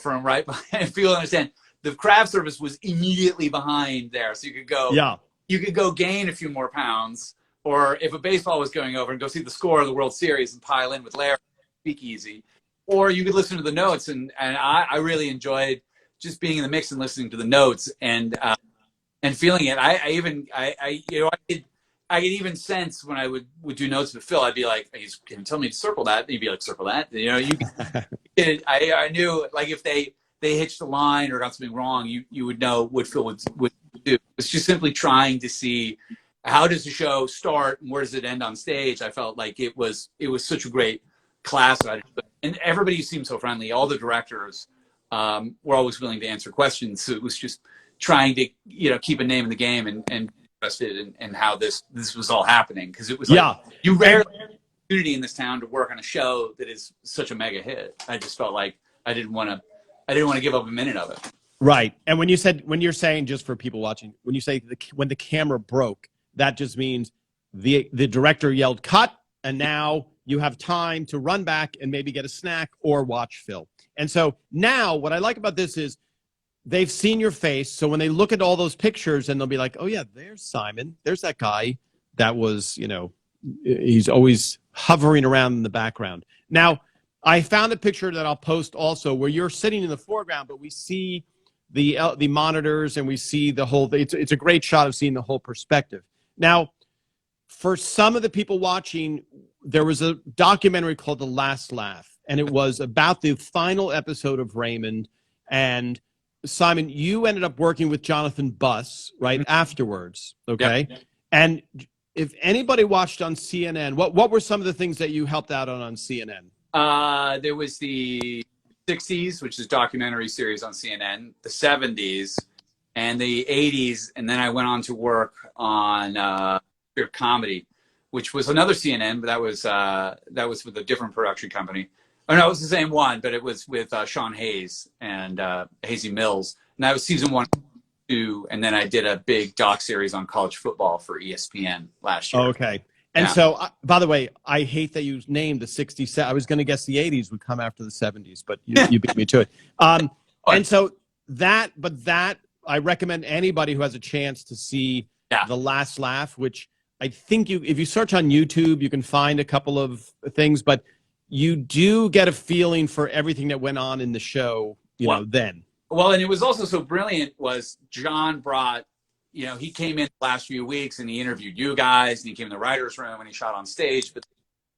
Speaker 2: from right behind. If people understand, the craft service was immediately behind there, so you could go.
Speaker 1: Yeah. You
Speaker 2: could go gain a few more pounds, or if a baseball was going over, and go see the score of the World Series and pile in with Larry, speakeasy, or you could listen to the notes. And I really enjoyed just being in the mix and listening to the notes and feeling it. I could even sense when I would do notes with Phil, I'd be like, he's going to tell me to circle that. And he'd be like, circle that. I knew, like, if they hitched a line or got something wrong, you would know what Phil would do. It's just simply trying to see how does the show start and where does it end on stage. I felt like it was such a great class. And everybody seemed so friendly. All the directors were always willing to answer questions. So it was just trying to, keep a name in the game and interested in how this was all happening, because it was like you rarely have an opportunity in this town to work on a show that is such a mega hit. I just felt like I didn't want to give up a minute of it.
Speaker 1: Right. And when you're saying, just for people watching, when you say when the camera broke, that just means the director yelled cut, and now you have time to run back and maybe get a snack or watch Phil. And so now what I like about this is they've seen your face. So when they look at all those pictures, and they'll be like, oh yeah, there's Simon. There's that guy that was, he's always hovering around in the background. Now, I found a picture that I'll post also where you're sitting in the foreground, but we see the monitors and we see the whole thing. It's a great shot of seeing the whole perspective. Now, for some of the people watching, there was a documentary called The Last Laugh, and it was about the final episode of Raymond. And Simon, you ended up working with Jonathan Buss right afterwards, okay? Yep. And if anybody watched on CNN, what were some of the things that you helped out on CNN?
Speaker 2: There was the 60s, which is a documentary series on CNN, the 70s, and the 80s, and then I went on to work on comedy, which was another CNN, but that was with a different production company. Oh no, it was the same one, but it was with Sean Hayes and Hazy Mills, and that was season 1, 2, and then I did a big doc series on college football for ESPN last year.
Speaker 1: Okay. And so, by the way, I hate that you named the 60s. I was going to guess the 80s would come after the 70s, but you beat me to it. And so that I recommend anybody who has a chance to see The Last Laugh, which I think if you search on YouTube, you can find a couple of things, but you do get a feeling for everything that went on in the show, then.
Speaker 2: Well, and it was also so brilliant was John brought, he came in the last few weeks and he interviewed you guys and he came in the writer's room and he shot on stage. But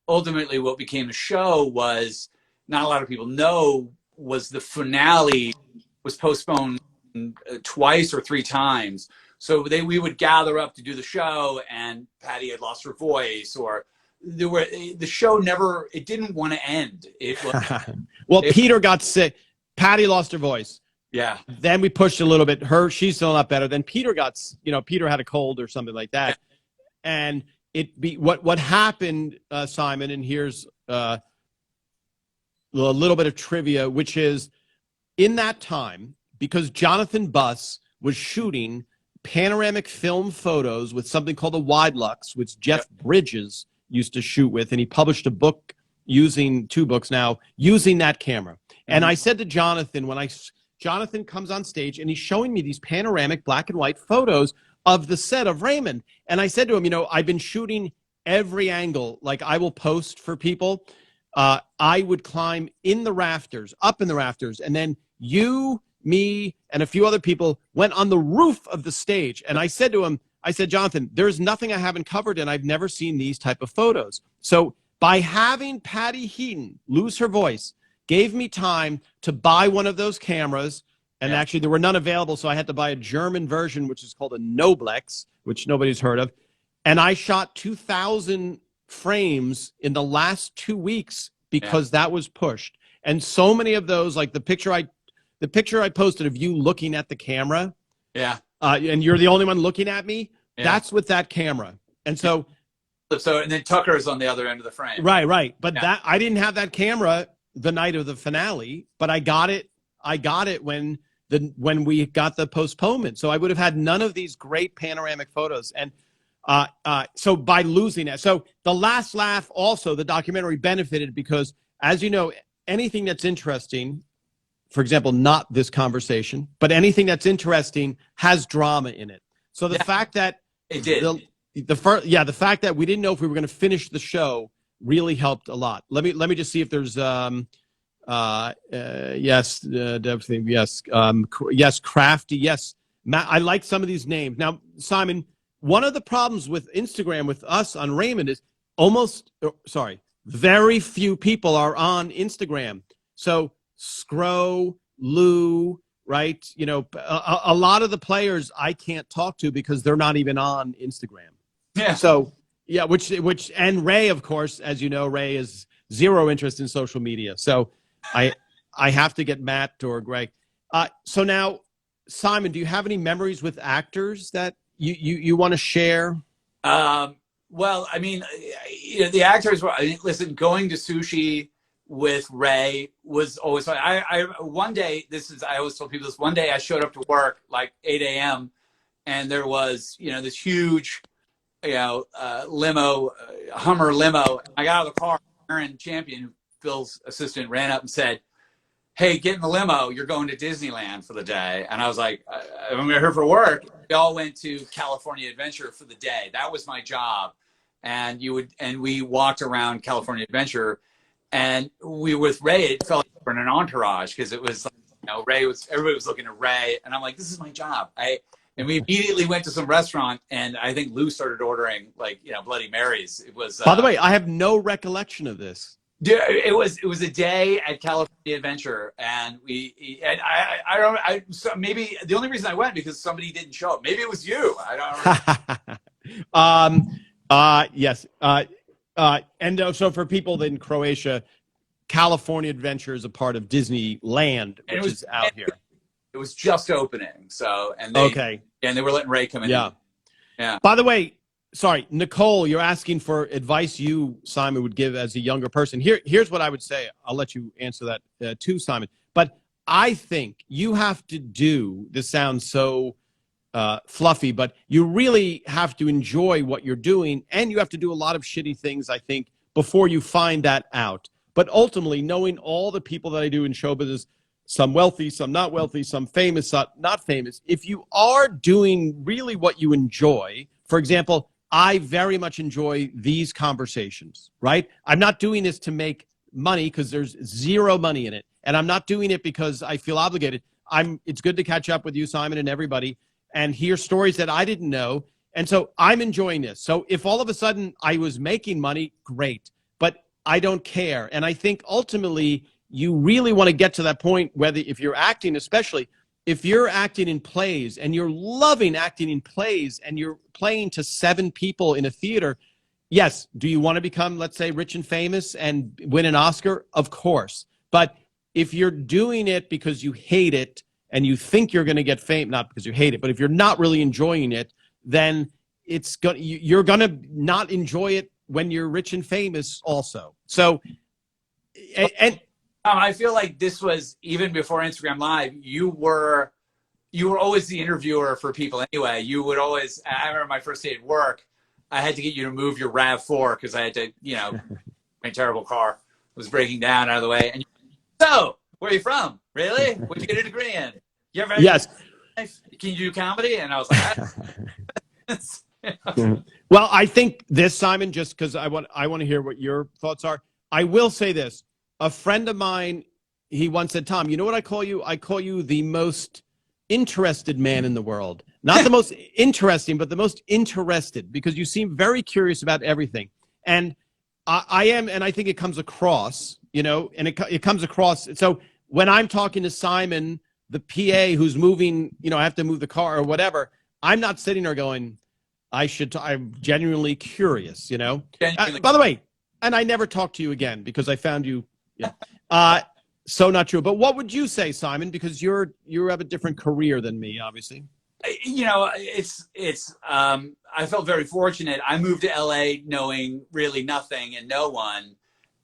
Speaker 2: ultimately what became the show was, not a lot of people know, was the finale was postponed twice or 3 times. So we would gather up to do the show and Patty had lost her voice, or the show it didn't want to end.
Speaker 1: Peter got sick. Patty lost her voice.
Speaker 2: Yeah.
Speaker 1: Then we pushed a little bit. She's still not better. Then Peter Peter had a cold or something like that. And what happened, Simon, and here's a little bit of trivia, which is in that time, because Jonathan Buss was shooting panoramic film photos with something called a wide lux, which Jeff Bridges used to shoot with, and he published a book using 2 books now, using that camera. And I said to Jonathan, Jonathan comes on stage and he's showing me these panoramic black and white photos of the set of Raymond. And I said to him, I've been shooting every angle. Like, I will post for people. I would climb in the rafters, up in the rafters. And then you, me, and a few other people went on the roof of the stage. And I said to him, Jonathan, there's nothing I haven't covered, and I've never seen these type of photos. So by having Patty Heaton lose her voice, gave me time to buy one of those cameras. And actually, there were none available, so I had to buy a German version, which is called a Noblex, which nobody's heard of. And I shot 2,000 frames in the last 2 weeks because that was pushed. And so many of those, like the picture I posted of you looking at the camera, and you're the only one looking at me, that's with that camera. And so
Speaker 2: and then Tucker's on the other end of the frame.
Speaker 1: Right. But that I didn't have that camera the night of the finale, but I got it when we got the postponement. So I would have had none of these great panoramic photos. And so by losing it, so The Last Laugh, also the documentary benefited because, as you know, anything that's interesting, for example, not this conversation, but anything that's interesting has drama in it. So the fact that
Speaker 2: it did,
Speaker 1: the fact that we didn't know if we were going to finish the show really helped a lot. Let me just see if there's yes, Crafty, yes. Matt, I like some of these names. Now, Simon, one of the problems with Instagram with us on Raymond is very few people are on Instagram. So Scro, Lou, right? A lot of the players I can't talk to because they're not even on Instagram.
Speaker 2: Yeah.
Speaker 1: So which and Ray, of course, as you know, Ray is zero interest in social media. So I have to get Matt or Greg. So now, Simon, do you have any memories with actors that you want to share?
Speaker 2: Well, I mean, the actors were. Listen, going to sushi with Ray was always fun. One day, I always tell people this. One day, I showed up to work like 8 a.m. and there was this huge limo, Hummer limo. I got out of the car. Aaron Champion, Phil's assistant, ran up and said, "Hey, get in the limo. You're going to Disneyland for the day." And I was like, "I'm here for work." We all went to California Adventure for the day. That was my job. And we walked around California Adventure, and we with Ray. It felt like we were in an entourage because it was everybody was looking at Ray, and I'm like, "This is my job." And we immediately went to some restaurant, and I think Lou started ordering Bloody Marys. It was.
Speaker 1: By the way, I have no recollection of this.
Speaker 2: It was a day at California Adventure, and so maybe the only reason I went because somebody didn't show up. Maybe it was you. I don't remember.
Speaker 1: Yes. And so for people in Croatia, California Adventure is a part of Disneyland, which is out here.
Speaker 2: It was just opening, and they were letting Ray come in. Yeah.
Speaker 1: By the way, sorry, Nicole, you're asking for advice you, Simon, would give as a younger person. Here's what I would say. I'll let you answer that too, Simon. But I think you have to do. This sounds so fluffy, but you really have to enjoy what you're doing, and you have to do a lot of shitty things, I think, before you find that out. But ultimately, knowing all the people that I do in show business, some wealthy, some not wealthy, some famous, not famous. If you are doing really what you enjoy, for example, I very much enjoy these conversations, right? I'm not doing this to make money because there's zero money in it. And I'm not doing it because I feel obligated. It's good to catch up with you, Simon, and everybody, and hear stories that I didn't know. And so I'm enjoying this. So if all of a sudden I was making money, great. But I don't care. And I think ultimately, you really want to get to that point, if you're acting, especially if you're acting in plays and you're loving acting in plays and you're playing to 7 people in a theater. Yes. Do you want to become, let's say, rich and famous and win an Oscar? Of course. But if you're doing it because you hate it and you think you're going to get fame, not because you hate it, but if you're not really enjoying it, then you're going to not enjoy it when you're rich and famous also. So, and
Speaker 2: I feel like this was even before Instagram Live. You were always the interviewer for people anyway. You would always. I remember my first day at work. I had to get you to move your RAV4 because I had to, my terrible car. was breaking down out of the way. And so, where are you from? Really? What'd you get a degree in? You ever had
Speaker 1: Yes.
Speaker 2: life? Can you do comedy? And I was like,
Speaker 1: Well, I think this, Simon, just because I want to hear what your thoughts are. I will say this. A friend of mine, he once said, Tom, you know what I call you? I call you the most interested man in the world. Not the most interesting, but the most interested, because you seem very curious about everything. And I am, and I think it comes across, and it comes across. So when I'm talking to Simon, the PA who's moving, I have to move the car or whatever, I'm not sitting there going, I'm genuinely curious,
Speaker 2: Genuinely.
Speaker 1: By the way, and I never talked to you again because I found you, so not true. But what would you say, Simon? Because you have a different career than me, obviously.
Speaker 2: I felt very fortunate. I moved to LA knowing really nothing and no one,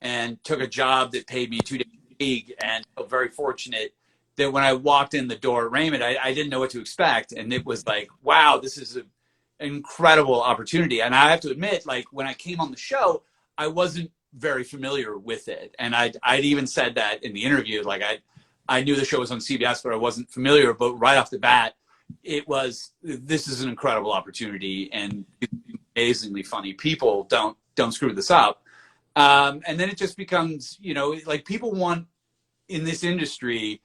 Speaker 2: and took a job that paid me 2 days a week, and felt very fortunate that when I walked in the door at Raymond, I didn't know what to expect. And it was like, wow, this is an incredible opportunity. And I have to admit, like, when I came on the show, I wasn't very familiar with it. And I'd even said that in the interview, like I knew the show was on CBS, but I wasn't familiar. But right off the bat, this is an incredible opportunity, and amazingly funny people. Don't screw this up. And then it just becomes, like, people want in this industry,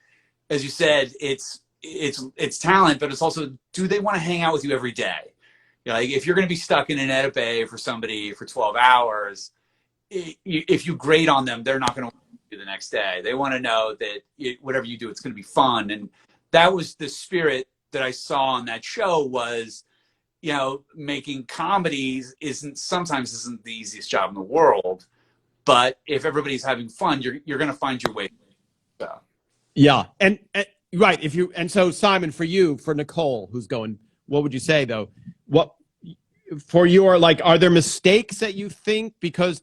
Speaker 2: as you said, it's talent, but it's also, do they want to hang out with you every day? Like, if you're going to be stuck in an edit bay for somebody for 12 hours, if you grade on them, they're not going to do the next day. They want to know that whatever you do, it's going to be fun. And that was the spirit that I saw on that show. Was, making comedies sometimes isn't the easiest job in the world, but if everybody's having fun, you're going to find your way. So.
Speaker 1: Yeah. And right. So Simon, for Nicole, who's going, what would you say though? What for your, like, are there mistakes that you think because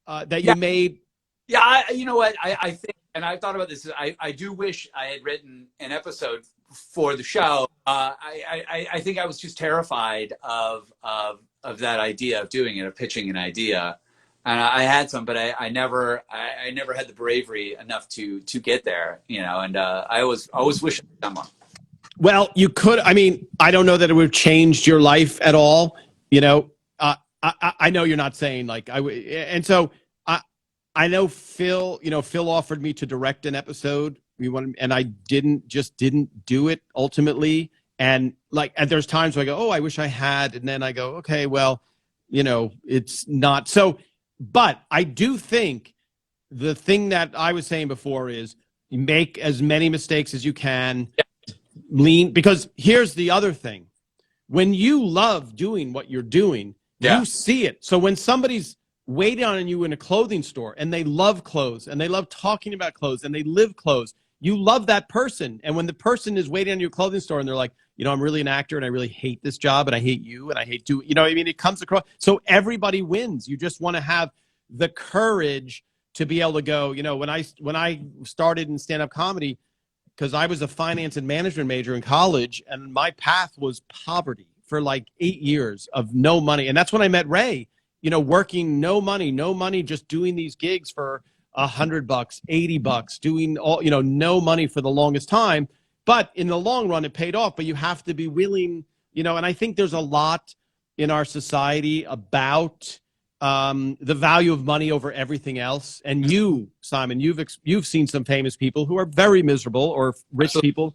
Speaker 1: that you made?
Speaker 2: Yeah. You know what? I think, and I've thought about this. I do wish I had written an episode for the show. I think I was just terrified of that idea of doing it, of pitching an idea. And I had some, but I never had the bravery enough to get there, and I always wish I'd done one.
Speaker 1: Well, you could. I mean, I don't know that it would have changed your life at all. I know you're not saying like and so I know Phil. Phil offered me to direct an episode. And I didn't do it ultimately. And there's times where I go, oh, I wish I had, and then I go, okay, well, it's not so. But I do think the thing that I was saying before is you make as many mistakes as you can. Lean, because here's the other thing. When you love doing what you're doing, you see it. So when somebody's waiting on you in a clothing store and they love clothes and they love talking about clothes and they live clothes, you love that person. And when the person is waiting on your clothing store and they're like, I'm really an actor and I really hate this job and I hate you and I hate doing, it comes across. So everybody wins. You just want to have the courage to be able to go, when I started in stand-up comedy, because I was a finance and management major in college, and my path was poverty for like 8 years of no money. And that's when I met Ray, working no money, just doing these gigs for $100, $80, doing all, no money for the longest time. But in the long run, it paid off. But you have to be willing, and I think there's a lot in our society about the value of money over everything else. And you, Simon, you've seen some famous people who are very miserable, or rich people.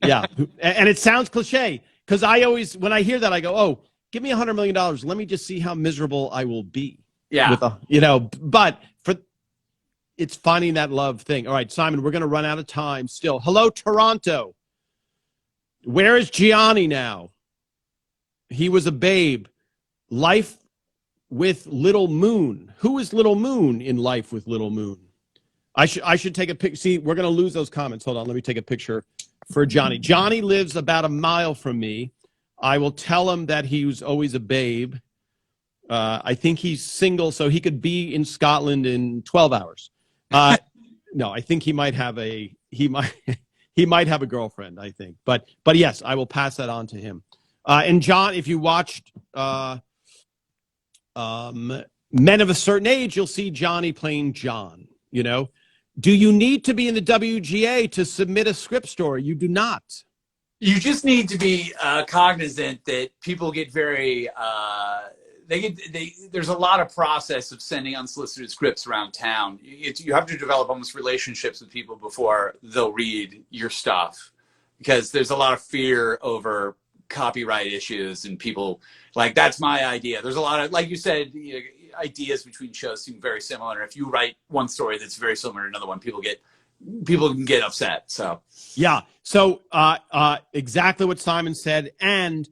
Speaker 1: Yeah. And it sounds cliche, because I always, when I hear that, I go, oh, give me $100 million. Let me just see how miserable I will be.
Speaker 2: Yeah.
Speaker 1: But it's finding that love thing. All right, Simon, we're going to run out of time still. Hello, Toronto. Where is Gianni now? He was a babe. Life with Little Moon. Who is Little Moon in Life with Little Moon? I should take a picture. See, we're going to lose those comments. Hold on. Let me take a picture for Johnny. Johnny lives about a mile from me. I will tell him that he was always a babe. I think he's single, so he could be in Scotland in 12 hours. No, I think he might have a girlfriend, I think. But yes, I will pass that on to him. And John, if you watched Men of a Certain Age, you'll see Johnny playing John. you know. Do you need to be in the WGA to submit a script story? You do not.
Speaker 2: You just need to be cognizant that people get very there's a lot of process of sending unsolicited scripts around town. You have to develop almost relationships with people before they'll read your stuff, because there's a lot of fear over copyright issues, and people like, that's my idea. There's a lot of, like you said, ideas between shows seem very similar. And if you write one story that's very similar to another one, people can get upset. So
Speaker 1: yeah. So exactly what Simon said. And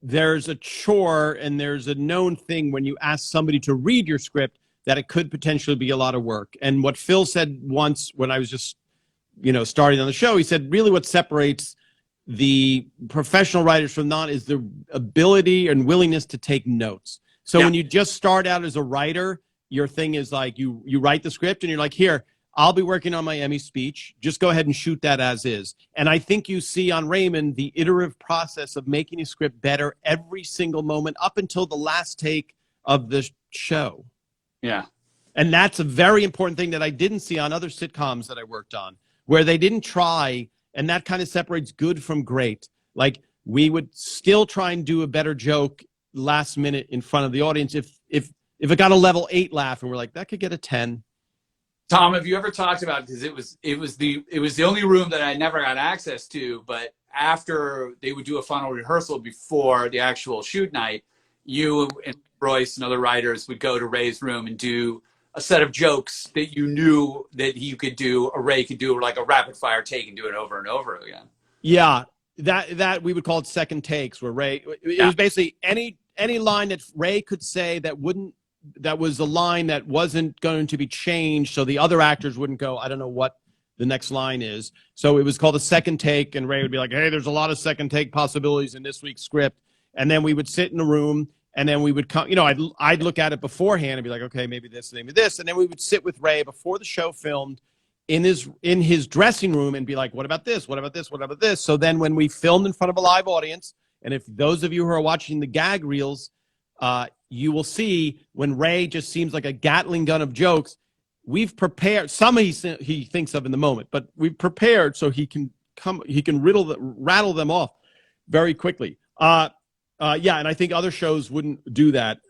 Speaker 1: there's a chore and there's a known thing when you ask somebody to read your script that it could potentially be a lot of work. And what Phil said once when I was just, starting on the show, he said, really what separates the professional writers from non is the ability and willingness to take notes. So when you just start out as a writer, your thing is like you write the script and you're like, here, I'll be working on my Emmy speech. Just go ahead and shoot that as is. And I think you see on Raymond the iterative process of making a script better every single moment up until the last take of the show.
Speaker 2: Yeah.
Speaker 1: And that's a very important thing that I didn't see on other sitcoms that I worked on, where they didn't try, and that kind of separates good from great. Like, we would still try and do a better joke last minute in front of the audience if it got a level 8 laugh and we're like, that could get a 10.
Speaker 2: Tom, have you ever talked about, because it was the only room that I never got access to, but after they would do a final rehearsal before the actual shoot night, you and Royce and other writers would go to Ray's room and do a set of jokes that you knew that he could do, or Ray could do, or like a rapid fire take and do it over and over again.
Speaker 1: Yeah, that we would call it second takes, where Ray, it was basically any line that Ray could say that was a line that wasn't going to be changed, so the other actors wouldn't go, I don't know what the next line is. So it was called a second take, and Ray would be like, hey, there's a lot of second take possibilities in this week's script. And then we would sit in a room, and then we would come, I'd look at it beforehand and be like, okay, maybe this, maybe this. And then we would sit with Ray before the show filmed in his dressing room and be like, what about this? What about this? What about this? So then when we filmed in front of a live audience, and if those of you who are watching the gag reels, you will see when Ray just seems like a Gatling gun of jokes, we've prepared. Some he thinks of in the moment, but we've prepared so he can rattle them off very quickly. And I think other shows wouldn't do that.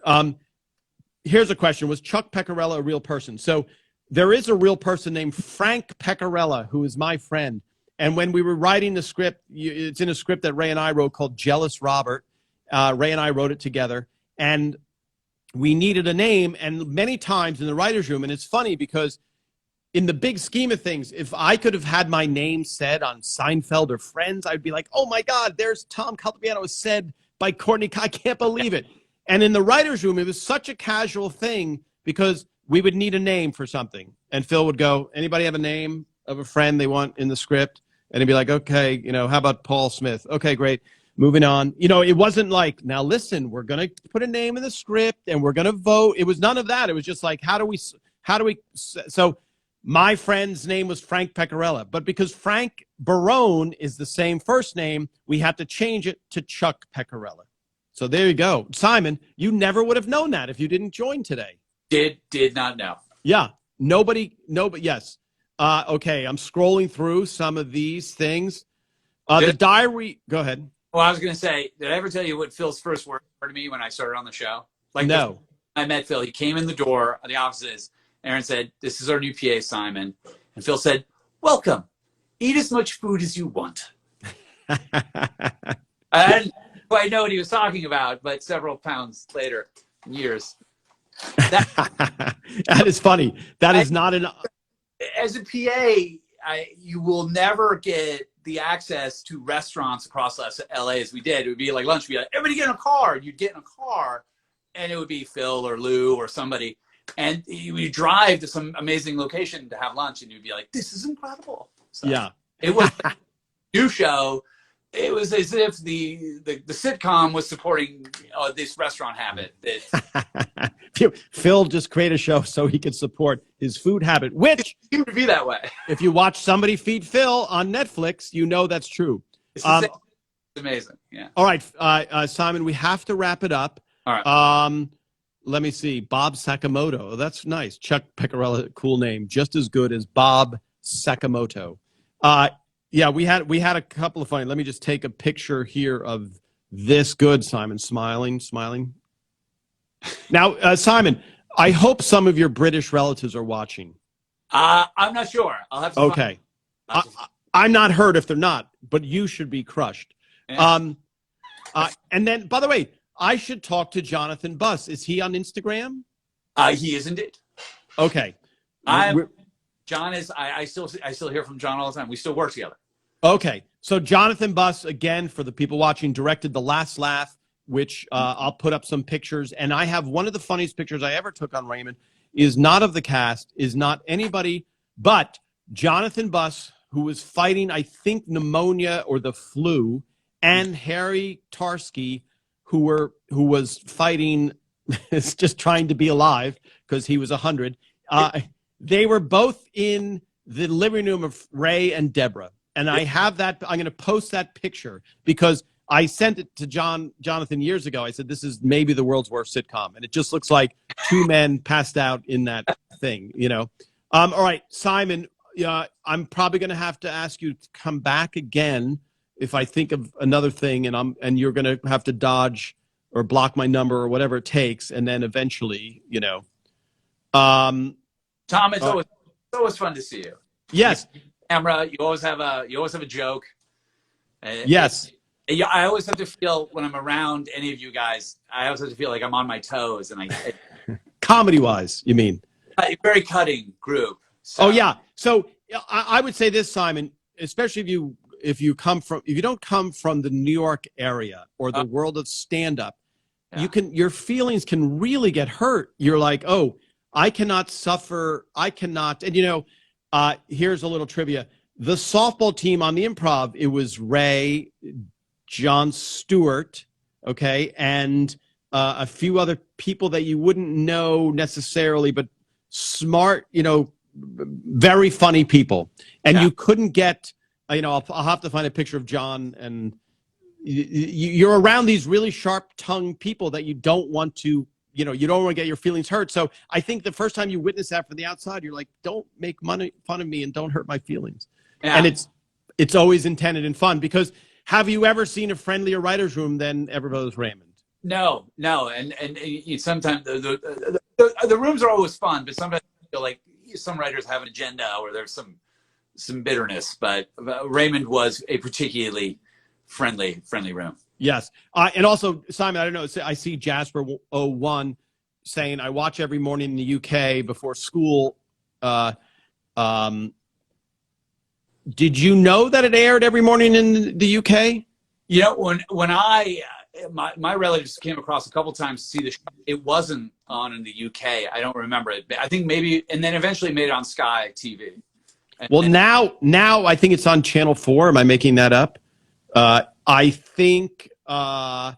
Speaker 1: Here's a question: was Chuck Pecorella a real person? So there is a real person named Frank Pecorella, who is my friend. And when we were writing the script, it's in a script that Ray and I wrote called Jealous Robert. Ray and I wrote it together, and we needed a name. And many times in the writer's room, and it's funny because in the big scheme of things, if I could have had my name said on Seinfeld or Friends, I'd be like, oh my God, there's Tom Caltabiano said by Courtney. I can't believe it. And in the writer's room, it was such a casual thing because we would need a name for something. And Phil would go, anybody have a name of a friend they want in the script? And he'd be like, okay, how about Paul Smith? Okay, great. Moving on. It wasn't like, now listen, we're going to put a name in the script and we're going to vote. It was none of that. It was just like, so my friend's name was Frank Pecorella, but because Frank Barone is the same first name, we had to change it to Chuck Pecorella. So there you go. Simon, you never would have known that if you didn't join today.
Speaker 2: Did not know.
Speaker 1: Yeah. Nobody, yes. Okay, I'm scrolling through some of these things. The diary, go ahead.
Speaker 2: Well, I was going to say, did I ever tell you what Phil's first word to me when I started on the show?
Speaker 1: No.
Speaker 2: I met Phil. He came in the door of the offices. Aaron said, this is our new PA, Simon. And Phil said, welcome. Eat as much food as you want. I didn't quite know what he was talking about, but several pounds later, years.
Speaker 1: That is funny. That is not an...
Speaker 2: As a PA, you will never get the access to restaurants across LA as we did. It would be like lunch. We'd be like, everybody get in a car. And you'd get in a car, and it would be Phil or Lou or somebody. And you drive to some amazing location to have lunch, and you'd be like, this is incredible. So
Speaker 1: yeah.
Speaker 2: It was a new show. It was as if the sitcom was supporting this restaurant habit.
Speaker 1: Phil just created a show so he could support his food habit, which
Speaker 2: seemed to be that way.
Speaker 1: If you watch Somebody Feed Phil on Netflix, you know that's true.
Speaker 2: It's amazing. Yeah.
Speaker 1: All right, Simon, we have to wrap it up.
Speaker 2: All right.
Speaker 1: let me see. Bob Sakamoto. Oh, that's nice. Chuck Pecorella, cool name. Just as good as Bob Sakamoto. Yeah, we had a couple of funny. Let me just take a picture here of this. Good, Simon, smiling. Now, Simon, I hope some of your British relatives are watching.
Speaker 2: I'm not sure. I'll have to.
Speaker 1: Okay. I'm not hurt if they're not, but you should be crushed.
Speaker 2: Yeah.
Speaker 1: And then, by the way, I should talk to Jonathan Buss. Is he on Instagram?
Speaker 2: He is indeed.
Speaker 1: Okay.
Speaker 2: John is. I still hear from John all the time. We still work together.
Speaker 1: Okay. So Jonathan Buss, again, for the people watching, directed The Last Laugh, which I'll put up some pictures. And I have one of the funniest pictures I ever took on Raymond. Is not of the cast, is not anybody but Jonathan Buss, who was fighting, I think, pneumonia or the flu, and Harry Tarski, who was fighting, is just trying to be alive because he was 100. They were both in the living room of Ray and Deborah. And I have that. I'm going to post that picture because I sent it to Jonathan years ago. I said, this is maybe the world's worst sitcom. And it just looks like two men passed out in that thing, you know. All right, Simon, I'm probably going to have to ask you to come back again if I think of another thing, and you're going to have to dodge or block my number or whatever it takes. And then eventually, you know.
Speaker 2: Tom, it's always fun to see you.
Speaker 1: Yes.
Speaker 2: Camera, you always have a joke.
Speaker 1: Yes.
Speaker 2: I always have to feel when I'm around any of you guys, I always have to feel like I'm on my toes, and
Speaker 1: comedy-wise, you mean?
Speaker 2: Very cutting group. So.
Speaker 1: Oh yeah. So I would say this, Simon, especially if you don't come from the New York area or the world of stand-up, your feelings can really get hurt. You're like, oh, I cannot suffer. I cannot. And you know, here's a little trivia. The softball team on the Improv, it was Ray, Jon Stewart, okay, and a few other people that you wouldn't know necessarily, but smart, you know, very funny people. And you couldn't get, you know, I'll have to find a picture of John, and you're around these really sharp-tongued people that you don't want to, you know, you don't want to get your feelings hurt. So I think the first time you witness that from the outside, you're like, don't make fun of me and don't hurt my feelings. Yeah. And it's always intended and fun because have you ever seen a friendlier writer's room than Everybody's Raymond?
Speaker 2: No. And you, sometimes the rooms are always fun, but sometimes I feel like some writers have an agenda or there's some bitterness. But Raymond was a particularly friendly room.
Speaker 1: Yes. And also, Simon, I don't know, I see Jasper01 saying, I watch every morning in the UK before school. Did you know that it aired every morning in the UK?
Speaker 2: You know, when my relatives came across a couple times to see the show, it wasn't on in the UK. I don't remember it. I think maybe, and then eventually made it on Sky TV.
Speaker 1: Well, now I think it's on Channel 4. Am I making that up? I think
Speaker 2: the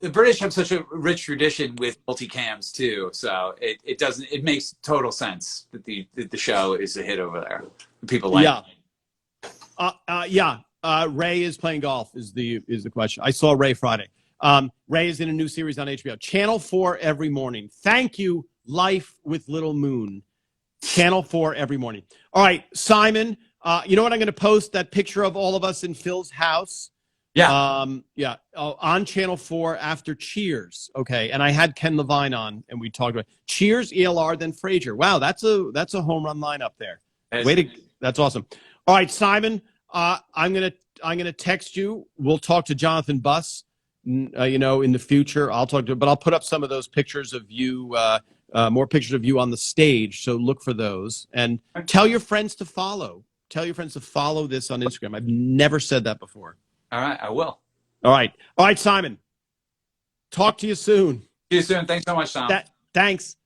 Speaker 2: British have such a rich tradition with multicams too, so it makes total sense that the show is a hit over there. People like
Speaker 1: Ray is playing golf is the question. I saw Ray Friday. Ray is in a new series on HBO. Channel 4 every morning. Thank you, Life with Little Moon. Channel 4 every morning. All right, Simon. You know what? I'm going to post that picture of all of us in Phil's house.
Speaker 2: Yeah.
Speaker 1: On Channel 4 after Cheers. Okay. And I had Ken Levine on and we talked about Cheers, ELR, then Frasier. Wow, that's a home run lineup there. That's awesome. All right, Simon, I'm gonna text you. We'll talk to Jonathan Buss, you know, in the future. But I'll put up some of those pictures of you, more pictures of you on the stage. So look for those and tell your friends to follow. Tell your friends to follow this on Instagram. I've never said that before.
Speaker 2: All right, I will.
Speaker 1: All right, Simon. Talk to you soon.
Speaker 2: See you soon. Thanks so much, Tom.
Speaker 1: Thanks.